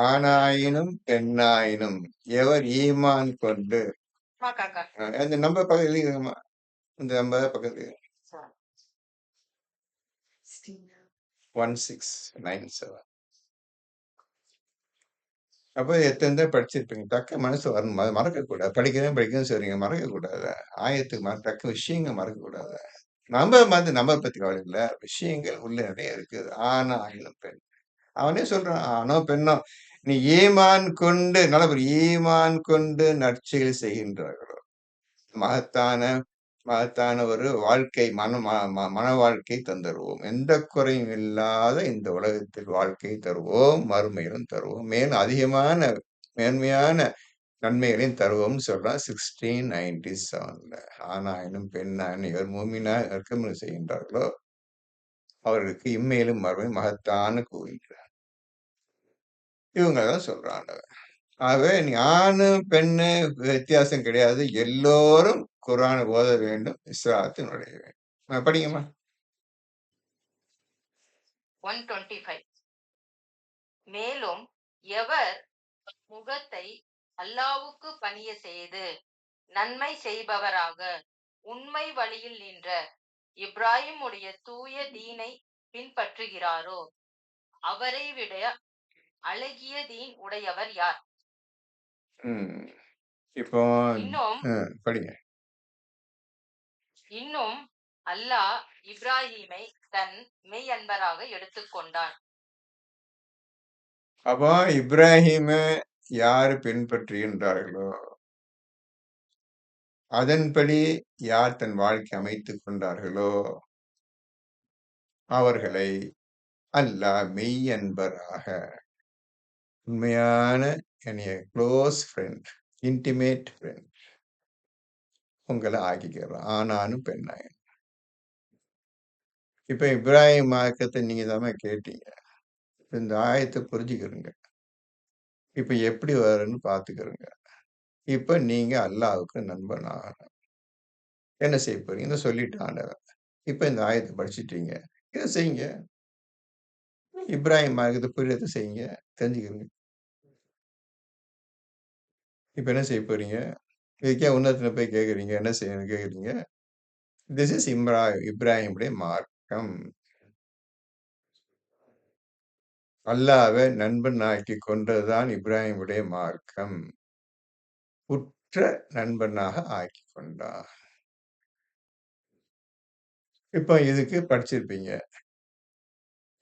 ஆணாயினும் பெண்ணாயினும் எவர் ஈமான் கொண்டு காக்கா அந்த நம்பர் பக்கத்துல எழுதிக்கோங்கம்மா. இந்த நம்பர் பக்கத்துல 1697. அப்ப எத்தனை தான் படிச்சிருப்பீங்க. தக்க மனசு வரணும். அதை மறக்கக்கூடாது. படிக்கிறேன் சரிங்க. மறக்கக்கூடாது. ஆயத்துக்கு தக்க விஷயங்கள் மறக்கக்கூடாது. நம்ம பத்தி கவலை இல்ல. விஷயங்கள் உள்ள நிறைய இருக்குது. ஆணாயினும் பெண். அவனே சொல்றான். ஆணோ பெண்ணோ நீ ஈமான் கொண்டு நல்ல ஈமான் கொண்டு நற்செயல் செய்கின்றார்களோ மகத்தான மகத்தான ஒரு வாழ்க்கை மன வாழ்க்கை தந்தருவோம். எந்த குறையும் இல்லாத இந்த உலகத்தில் வாழ்க்கை தருவோம், மறுமையிலும் தருவோம், மேலும் அதிகமான மேன்மையான நன்மைகளையும் தருவோம்னு சொல்றான் 1697ல. ஆணாயினும் பெண்ணாயினும் இவர் மூமினா இறக்குமதி செய்கின்றார்களோ அவர்களுக்கு இம்மையிலும் மறுமை மகத்தான கூறுகிறார். இவங்க தான் சொல்றாங்க. ஆகவே நீ ஆணு பெண்ணு வித்தியாசம் கிடையாது. எல்லோரும் குர்ஆனை ஓத வேண்டும், இஸ்லாத்தில் நுழைய வேண்டும். படிங்கம்மா. 125. மேலும் எவர் முகத்தை அல்லாவுக்கு பணிய செய்து நன்மை செய்பவராக உண்மை வழியில் நின்ற இப்ராஹிமுடைய தூய தீனை பின்பற்றுகிறாரோ அவரை விட அழகிய தீன் உடையவர் யார்? ம். இப்போ இன்னும் படிங்க. இன்னும் அல்லாஹ் இப்ராஹீமை தன் மெய் அன்பராக எடுத்துக்கொண்டான். அப்போ இப்ராஹிம யாரு பின்பற்றுகின்றார்களோ அதன்படி யார் தன் வாழ்க்கை அமைத்துக் கொண்டார்களோ அவர்களை அல்லாஹ் மெய் அன்பராக உண்மையான என்னைய க்ளோஸ் ஃப்ரெண்ட், இன்டிமேட் ஃப்ரெண்ட் உங்களை ஆக்கிக்கிறோம். ஆணானும் பெண்ணாயும். இப்ப இப்ராஹிம் மார்க்கத்தை நீங்க தானே கேட்டீங்க. இந்த ஆயத்தை புரிஞ்சுக்கிறீங்க. இப்ப எப்படி வரும்னு பார்த்துக்கிறீங்க. இப்ப நீங்க அல்லாஹ்வுக்கு நண்பன் ஆகணும். என்ன செய்ய போறீங்க? இத சொல்லிட்டான் ஆண்டவன். இப்ப இந்த ஆயத்தை படிச்சுட்டீங்க. இத செய்யுங்க. இப்ராஹிம் மார்க்கத்தை புரியறத செய்யுங்க. தெரிஞ்சுக்கிறீங்க. இப்ப என்ன செய்ய போறீங்க? இதுக்கே உன்னதத்துல போய் கேட்கிறீங்க. என்ன செய்யணும்னு கேட்கிறீங்க. திஸ் இஸ் இப்ராஹிமுடைய மார்க்கம். அல்லாஹ்வை நண்பன் ஆக்கிக் கொண்டதுதான் இப்ராஹிமுடைய மார்க்கம். உற்ற நண்பனாக ஆக்கிக் கொண்டார். இப்ப இதுக்கு படிச்சிருப்பீங்க.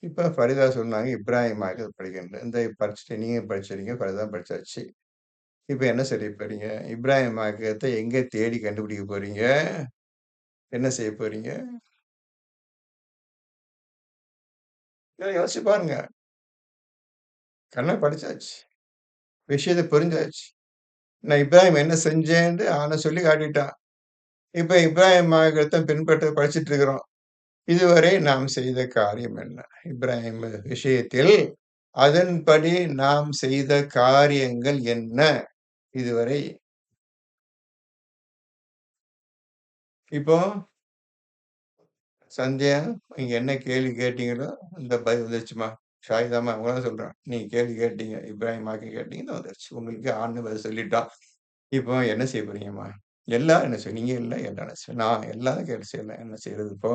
இப்ப ஃபரிதா சொன்னாங்க, இப்ராஹிம் மார்க்கத்த படிக்கணும்னு. இந்த படிச்சுட்டு நீங்க படிச்சிட்டீங்க. ஃபரிதா படிச்சாச்சு. இப்ப என்ன செய்ய போறீங்க? இப்ராஹிம் மார்க்கத்த எங்க தேடி கண்டுபிடிக்க போறீங்க? என்ன செய்ய போறீங்க? யோசிச்சு பாருங்க. கண்ணா படிச்சாச்சு. விஷயத்த புரிஞ்சாச்சு. நான் இப்ராஹிம் என்ன செஞ்சேன்ட்டு அவன சொல்லி காட்டிட்டான். இப்ப இப்ராஹிம் மார்க்கத்த பின்பற்ற படிச்சுட்டு இருக்கிறோம். இதுவரை நாம் செய்த காரியம் என்ன? இப்ராஹிம் விஷயத்தில் அதன்படி நாம் செய்த காரியங்கள் என்ன? இதுவரை இப்போ சந்தியா நீங்க என்ன கேள்வி கேட்டீங்களோ இந்த பதில் வந்துருச்சுமா. ஷாயிதாம்மா அவங்க தான் சொல்றான். நீங்க கேள்வி கேட்டீங்க. இப்ராஹிம் மார்க்கம் கேட்டீங்க. இந்த வந்துருச்சு. உங்களுக்கு ஆண்னு பதில் சொல்லிட்டான். இப்போ என்ன செய்ய போறீங்கம்மா? எல்லாம் என்ன செய்ய நீங்க இல்ல எல்லாம் என்ன செய்ய நான் எல்லாரும் கேட்டு செய்யலாம். என்ன செய்யறது இப்போ?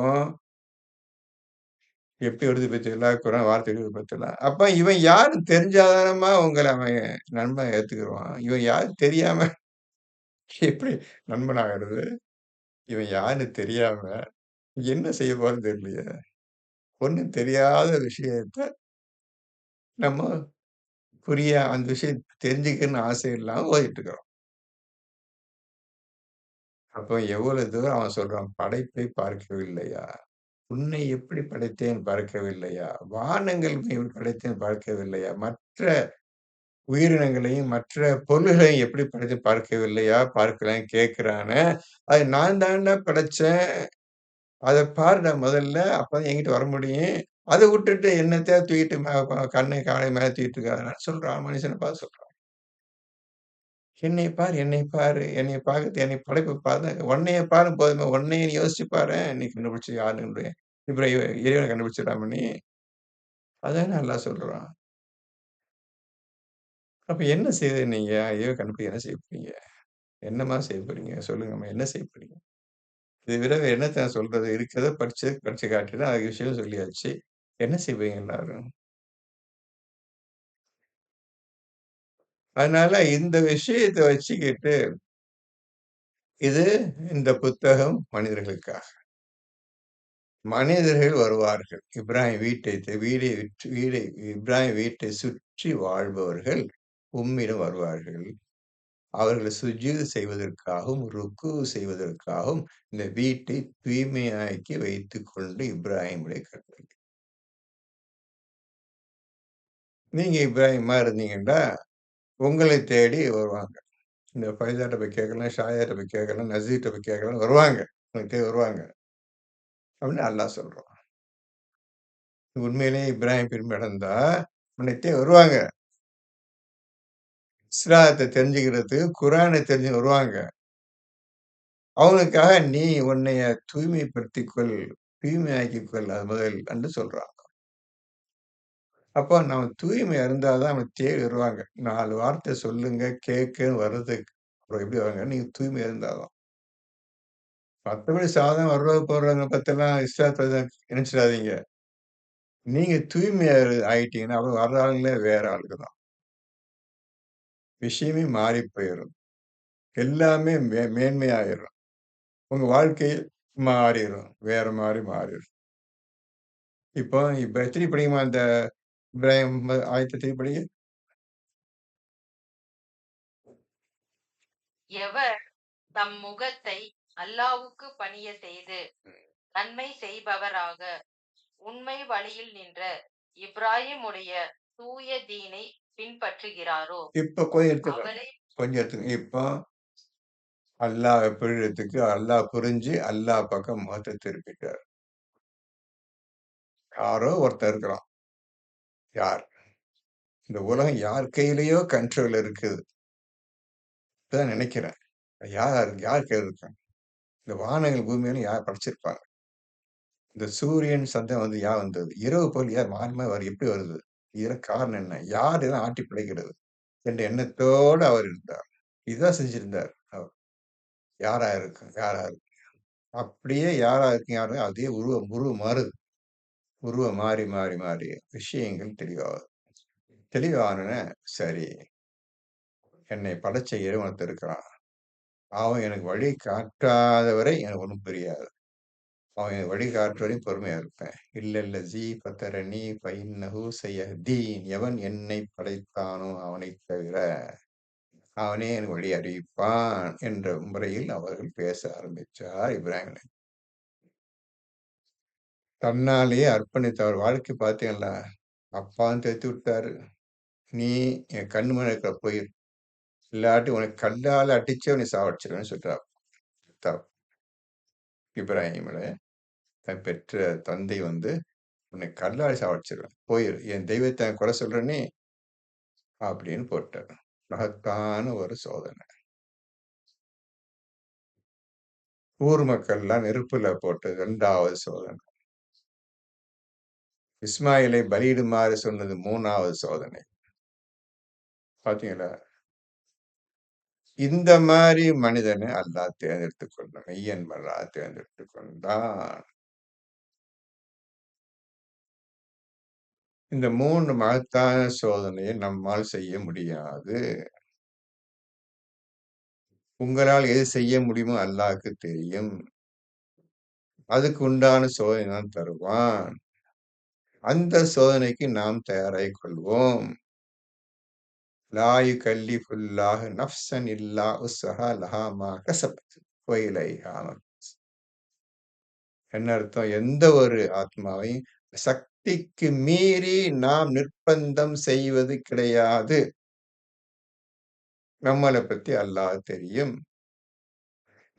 எப்படி வருது பார்த்தீங்களா? குரான் வார்த்தை வருது பார்த்தீங்களா? அப்ப இவன் யாருன்னு தெரிஞ்சாதானம்மா உங்கள அவன் நண்பன் ஏத்துக்குருவான். இவன் யாரும் தெரியாம எப்படி நண்பன் ஆகுறது? இவன் யாருன்னு தெரியாம என்ன செய்ய போறோம்ன்னு தெரியலையே! ஒண்ணும் தெரியாத விஷயத்த நம்ம அந்த விஷயம் தெரிஞ்சுக்கணும்னு ஆசை இல்லாம ஓதிட்டு இருக்கிறோம். அப்போ எவ்வளவு தூரம் அவன் சொல்றான், "படைப்பை பார்க்கவில்லையா? உன்னை எப்படி படைத்தேன் பார்க்கவில்லையா? வானங்கள் எப்படி படைத்தேன் பார்க்கவில்லையா? மற்ற உயிரினங்களையும், மற்ற பொருள்களையும் எப்படி படைத்தேன் பார்க்கவில்லையா? பார்க்கலன்னு" கேட்கிறானே, "அது நான் தான்டா படைச்சேன். அத பாருடா முதல்ல. அப்பதான் என்கிட்ட வர முடியும். அத விட்டுட்டு என்னத்த தூக்கிட்டு கண்ணு காலை மேல தூக்கிட்டு இருக்காதடான்னு" சொல்றான். மனுஷன பார்த்து சொல்றான். "என்னைய பாரு, என்னைய பாரு. என்னைய பார்க்கறது என்னைய படைப்ப பாரு. உன்னைய பாரு போதுமே. உன்னைய நீ யோசிச்சு பாரேன். நீ கண்டுபிடிச்சு யாருன்னு இறைவன கண்டுபிடிச்சிடாம நீ." அதானே அல்லாஹ் சொல்றான். அப்ப என்ன செய்றது நீங்க? இறைவன் கண்டுபிடிக்க என்ன செய்ய போறீங்க? என்னம்மா செய்ய போறீங்க? சொல்லுங்கம்மா. என்ன செய்ய போறீங்க? இத விட வேற என்னத்த சொல்றது? இருக்கிறத படிச்சு காட்டினா அது விஷயம் சொல்லியாச்சு. என்ன செய்வீங்க எல்லாரும்? அதனால இந்த விஷயத்த வச்சுக்கிட்டு, இது இந்த புத்தகம் மனிதர்களுக்காக. மனிதர்கள் வருவார்கள். இப்ராஹிம் வீட்டை த வீடை விற்று வீடை இப்ராஹிம் வீட்டை சுற்றி வாழ்பவர்கள் உம்மிடம் வருவார்கள். அவர்கள் சுஜூது செய்வதற்காகவும், செய்வதற்காகவும் இந்த வீட்டை தூய்மையாக்கி வைத்துக்கொண்டு இப்ராஹிமுடைய கட்டளை. நீங்க இப்ராஹிமா இருந்தீங்கன்னா, உங்களை தேடி வருவாங்க. இந்த ஃபைசாட்ட போய் கேட்கலாம், ஷாயாட்ட போய் கேட்கலாம், நசீர்ட்ட போய் கேட்கலாம் வருவாங்க. உங்கள தேடி வருவாங்க. அப்படின்னு அல்லாஹ் சொல்றான். உண்மையிலேயே இப்ராஹிம் பின்பு நடந்தா, உன்னை தேடி வருவாங்க. இஸ்லாத்த தெரிஞ்சுக்கிறதுக்கு, குரான தெரிஞ்சு வருவாங்க. அவங்களுக்காக நீ உன்னைய தூய்மைப்படுத்திக் கொள், தூய்மையாக்கிக் கொள் அது முதல் என்று சொல்றான். அப்போ நம்ம தூய்மையா இருந்தா தான் நம்மள தேடி வருவாங்க. 4 வார்த்தை சொல்லுங்க, கேட்கன்னு வர்றதுக்கு அப்புறம் எப்படி வருவாங்க? நீங்க தூய்மையா இருந்தா தான். மத்தபடி சாதாரண வர்றவங்க, போறவங்க பத்திலாம் இஸ்லாத்த நினைச்சிடாதீங்க. நீங்க தூய்மையா ஆயிட்டீங்கன்னா, அப்புறம் வர்ற ஆளுங்களே வேற ஆளுங்க தான். விஷயமே மாறி போயிரும். எல்லாமே மேன்மையாயிரும். உங்க வாழ்க்கை மாறிரும். வேற மாறிரும். இப்ப எத்தனை படிக்குமா அந்த இப்ராஹிம் ஆயத்த எத்தனை படிங்க? எவர் தம் முகத்தை அல்லாவுக்கு பணிய செய்து நன்மை செய்பவராக உண்மை வழியில் நின்ற இப்ராஹிமுடைய தூய தீனை பின்பற்றுகிறாரோ இப்ப கொஞ்சம் எடுத்துக்கலாம். அவரே கொஞ்சம் எடுத்துக்கங்க. இப்போ அல்லாஹ் புரியறதுக்கு அல்லாஹ் புரிஞ்சு, அல்லாஹ் பக்கம் முகத்த திருப்பிட்டார். யாரோ ஒருத்தன் இருக்கிறான். யார்? இந்த உலகம் யார் கையிலயோ கண்ட்ரோல்ல இருக்குது. இப்பதான் நினைக்கிறேன். யார் கையில இருக்காங்க? இந்த வானங்கள், பூமியிலும் யார் படைச்சிருப்பாங்க? இந்த சூரியன், சந்திரன் வந்து யார் வந்தது? இரவு பகல் யார் மாறி மாறி எப்படி வருது? இதற்கு காரணம் என்ன? யார் இதெல்லாம் ஆட்டி படைக்கிறது? என்ற எண்ணத்தோடு அவர் இருந்தார். இதுதான் செஞ்சிருந்தார் அவர். யாரா இருக்கும்? யாரா இருக்கும்? அப்படியே யாரா இருக்கும்? யாரா அதே உருவம் மாறுது. உருவம் மாறி விஷயங்கள் தெளிவாகுது. தெளிவானோனே, சரி என்னை படைச்ச இறைவன் ஒருத்தன் இருக்கிறான். அவன் எனக்கு வழி காட்டாத வரை எனக்கு ஒண்ணும் புரியாது. அவன் எனக்கு வழி காட்டுற வரையும் பொறுமையா இருப்பேன். இல்லல்லஸீ ஃபதரனீ ஃபஇன்னஹு ஸயஹ்தீன். எவன் என்னை படைத்தானோ அவனைத் தவிர, அவனே எனக்கு வழி அறிவிப்பான் என்ற முறையில் அவர்கள் பேச ஆரம்பிச்சார் இப்ராஹிம் நபி. தன்னாலேயே அர்ப்பணித்த அவர் வாழ்க்கை பார்த்தீங்களா? அப்பான்னு தெத்தி விட்டாரு. நீ என் கண்ணு முன்னாடி இருக்கிற போயிரு. இல்லாட்டி உனக்கு கல்லால அடிச்சே உன்னை சாவடிச்சுருவேன்னு சொல்லிட்டார். இப்ராஹிம் தன் பெற்ற தந்தை வந்து, "உன்னை கல்லால சாவடிச்சுருவேன். போயிரு. என் தெய்வத்த கொலை சொல்ற நீ?" அப்படின்னு போட்டார். மகத்தான ஒரு சோதனை. ஊர் மக்கள்லாம் நெருப்புல போட்டது 2வது சோதனை. இஸ்மாயிலை பலியிடுமாறு சொன்னது 3வது சோதனை. பார்த்தீங்களா? இந்த மாரி மனிதனை அல்லாஹ் தேர்ந்தெடுத்துக் கொண்டான். மெய்யன் அல்லாஹ் தேர்ந்தெடுத்துக் கொண்டான். இந்த 3 மகத்தான சோதனையை நம்மால் செய்ய முடியாது. உங்களால் எது செய்ய முடியுமோ அல்லாஹ்க்கு தெரியும். அதுக்கு உண்டான சோதனை தான் தருவான். அந்த சோதனைக்கு நாம் தயாராகிக் கொள்வோம். லா யுகல்லிஃபுல்லாஹு நஃப்ஸன் இல்லா உஸ்ஸஹா லஹா மா கஸபத் வ இலைஹா என்ன அர்த்தம்? எந்த ஒரு ஆத்மாவையும் சக்திக்கு மீறி நாம் நிர்பந்தம் செய்வது கிடையாது. நம்மள பத்தி அல்லாஹ் தெரியும்.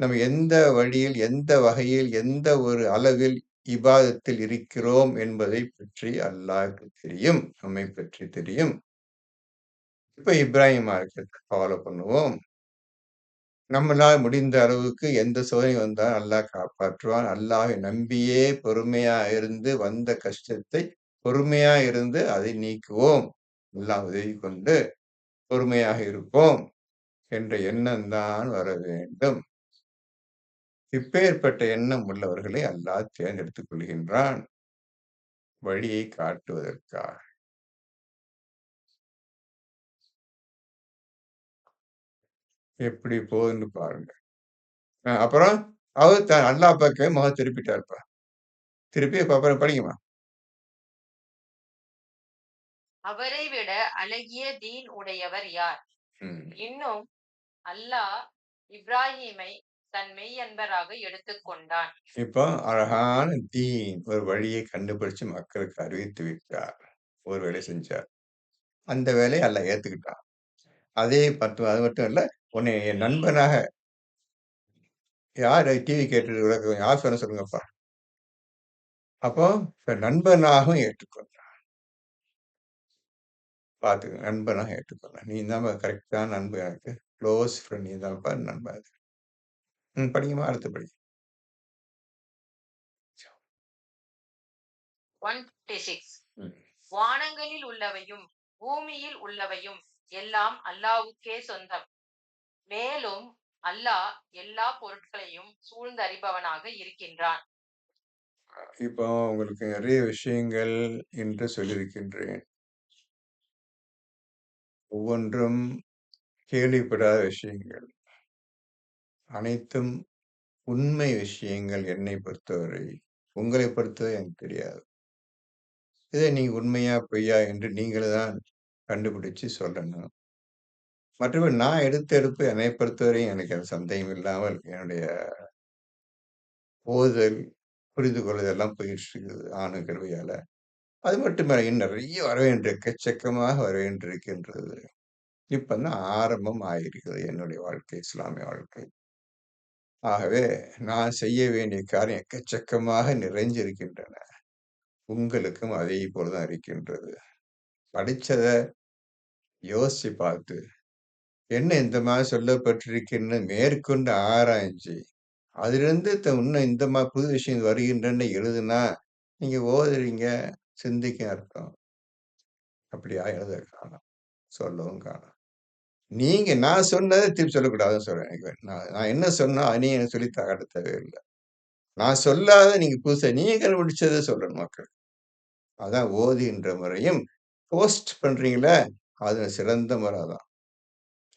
நம்ம எந்த வழியில், எந்த வகையில், எந்த ஒரு அளவில் இபாதத்தில் இருக்கிறோம் என்பதைப் பற்றி அல்லாஹ்வுக்கு தெரியும். நம்மைப் பற்றி தெரியும். இப்ப இப்ராஹிம் மார்க்கத்த ஃபாலோ பண்ணுவோம். நம்மளால் முடிந்த அளவுக்கு எந்த சோதனை வந்தாலும் அல்லாஹ் காப்பாற்றுவான். அல்லாஹ்வை நம்பியே பொறுமையா இருந்து வந்த கஷ்டத்தை பொறுமையா இருந்து அதை நீக்குவோம். அல்லாஹ் உதவி கொண்டு பொறுமையாக இருப்போம் என்ற எண்ணம் தான் வர வேண்டும். இப்பேற்பட்ட எண்ணம் உள்ளவர்களை அல்லாஹ் தேர்ந்தெடுத்துக் கொள்கின்றான். வழியை காட்டுவதற்காக. எப்படி போகுதுன்னு பாருங்க. அப்புறம் அவரு அல்லாஹ் பக்கமே முகம் திருப்பிட்டாருப்பா. திருப்பி இப்ப அப்புறம் படிங்கம்மா. அவரை விட அழகிய தீன் உடையவர் யார்? ம். இன்னும் அல்லாஹ் இப்ராஹீமை தன் மெய்யன்பராக எடுத்துக்கொண்டான். இப்போ அழகான தீன் ஒரு வழியை கண்டுபிடிச்சு மக்களுக்கு அறிவித்து விட்டார். ஒரு வேலை செஞ்சார். அந்த வேலையை அல்லாஹ் ஏத்துக்கிட்டான். அதே அது மட்டும் இல்ல, உன்னை என் நண்பனாக யார் டிவி கேட்டுட்டு விளக்குவீங்க? யார் சொன்னா சொல்லுங்கப்பா. அப்போ நண்பனாகவும் ஏற்றுக்கொண்டான். பார்த்துக்கங்க. நண்பனாக ஏற்றுக்கொண்டான். நீ தான்ப்பா கரெக்ட்டான நண்பன் எனக்கு. குளோஸ் ஃப்ரெண்ட் நீ தான்ப்பா நண்பன். படிங்கம்மா அடுத்து படி. 156 ம். வானங்களில் உள்ளவையும் பூமியில் உள்ளவையும் எல்லாம் அல்லாஹ்வுக்கே சொந்தம். மேலும் அல்லாஹ் எல்லா பொருட்களையும் சூழ்ந்தறிபவனாக இருக்கின்றான். இப்போ உங்களுக்கு நிறைய விஷயங்கள் என்று சொல்லியிருக்கின்றேன். ஒவ்வொன்றும் கேள்விப்படாத விஷயங்கள். அனைத்தும் உண்மை விஷயங்கள் என்னை பொறுத்தவரை. உங்களைப் பொறுத்தவரை எனக்கு தெரியாது. இதை நீங்க உண்மையா, பொய்யா என்று நீங்களே தான் கண்டுபிடிச்சு சொல்லணும். மற்றபடி நான் எடுத்த எடுப்பு என்னைப் பொறுத்தவரையும் எனக்கு அது சந்தேகம் இல்லாமல் என்னுடைய ஓதுதல், புரிந்து கொள்ளுதல் எல்லாம் போயிட்டு இருக்குது ஆண்டவன் கிருபையால. அது மட்டுமல்ல இன்னும் நிறைய எக்கச்சக்கமாக வரவேண்டிருக்கின்றது. இப்பதான் ஆரம்பம் ஆகியிருக்கிறது என்னுடைய வாழ்க்கை, இஸ்லாமிய வாழ்க்கை. ஆகவே நான் செய்ய வேண்டிய காரியம் எக்கச்சக்கமாக நிறைஞ்சிருக்கின்றன. உங்களுக்கும் அதே போல தான் இருக்கின்றது. படிச்சத யோசிச்சு பார்த்து, என்ன இந்த மாதிரி சொல்லப்பட்டிருக்கின்னு மேற்கொண்டு ஆராய்ஞ்சு, அதிலிருந்து இன்னும் இந்த புது விஷயம் வருகின்றன எழுதுனா, நீங்க ஓதுறீங்க, சிந்திக்க அர்த்தம். அப்படியா எழுத காணோம். சொல்லவும் காணோம். நீங்க நான் சொன்னத திருப்பி சொல்லக்கூடாதுன்னு சொல்றேன். நான் நான் என்ன சொன்னோ, அத நீங்க எனக்கு சொல்லி காட்ட தேவையில்ல. நான் சொல்லாத நீங்க புதுசா நீங்க கண்டுபிடிச்சத சொல்லணும் மக்கள். அதான் ஓதுகின்ற முறையும், போஸ்ட் பண்றீங்கல்ல, அது சிறந்த முறை அதான்.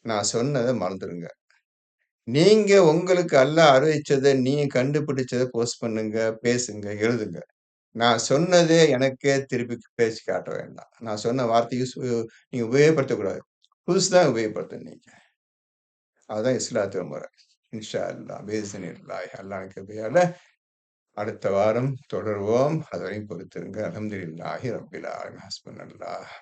நான் சொன்னத மறந்துருங்க. நீங்க உங்களுக்கு அல்லாஹ் அறிவிச்சத நீங்க கண்டுபிடிச்சத போஸ்ட் பண்ணுங்க, பேசுங்க, எழுதுங்க. நான் சொன்னதே எனக்கே திருப்பி பேசி காட்ட வேண்டாம். நான் சொன்ன வார்த்தைய நீங்க உபயோகப்படுத்தக்கூடாது. புதுசு தான் உபயோகப்படுத்தணும் நீங்க. அதுதான் இஸ்லாத்து முறை. இன்ஷா அல்லாஹ் பிஇஸ்னில்லாஹ் அல்லாஹ்வின் கிருபையால அடுத்த வாரம் தொடர்வோம். அதுவரையும் பொறுத்திருங்க. அல்ஹம்துலில்லாஹி ரப்பில் ஆலமீன். ஹஸ்புனல்லாஹ்.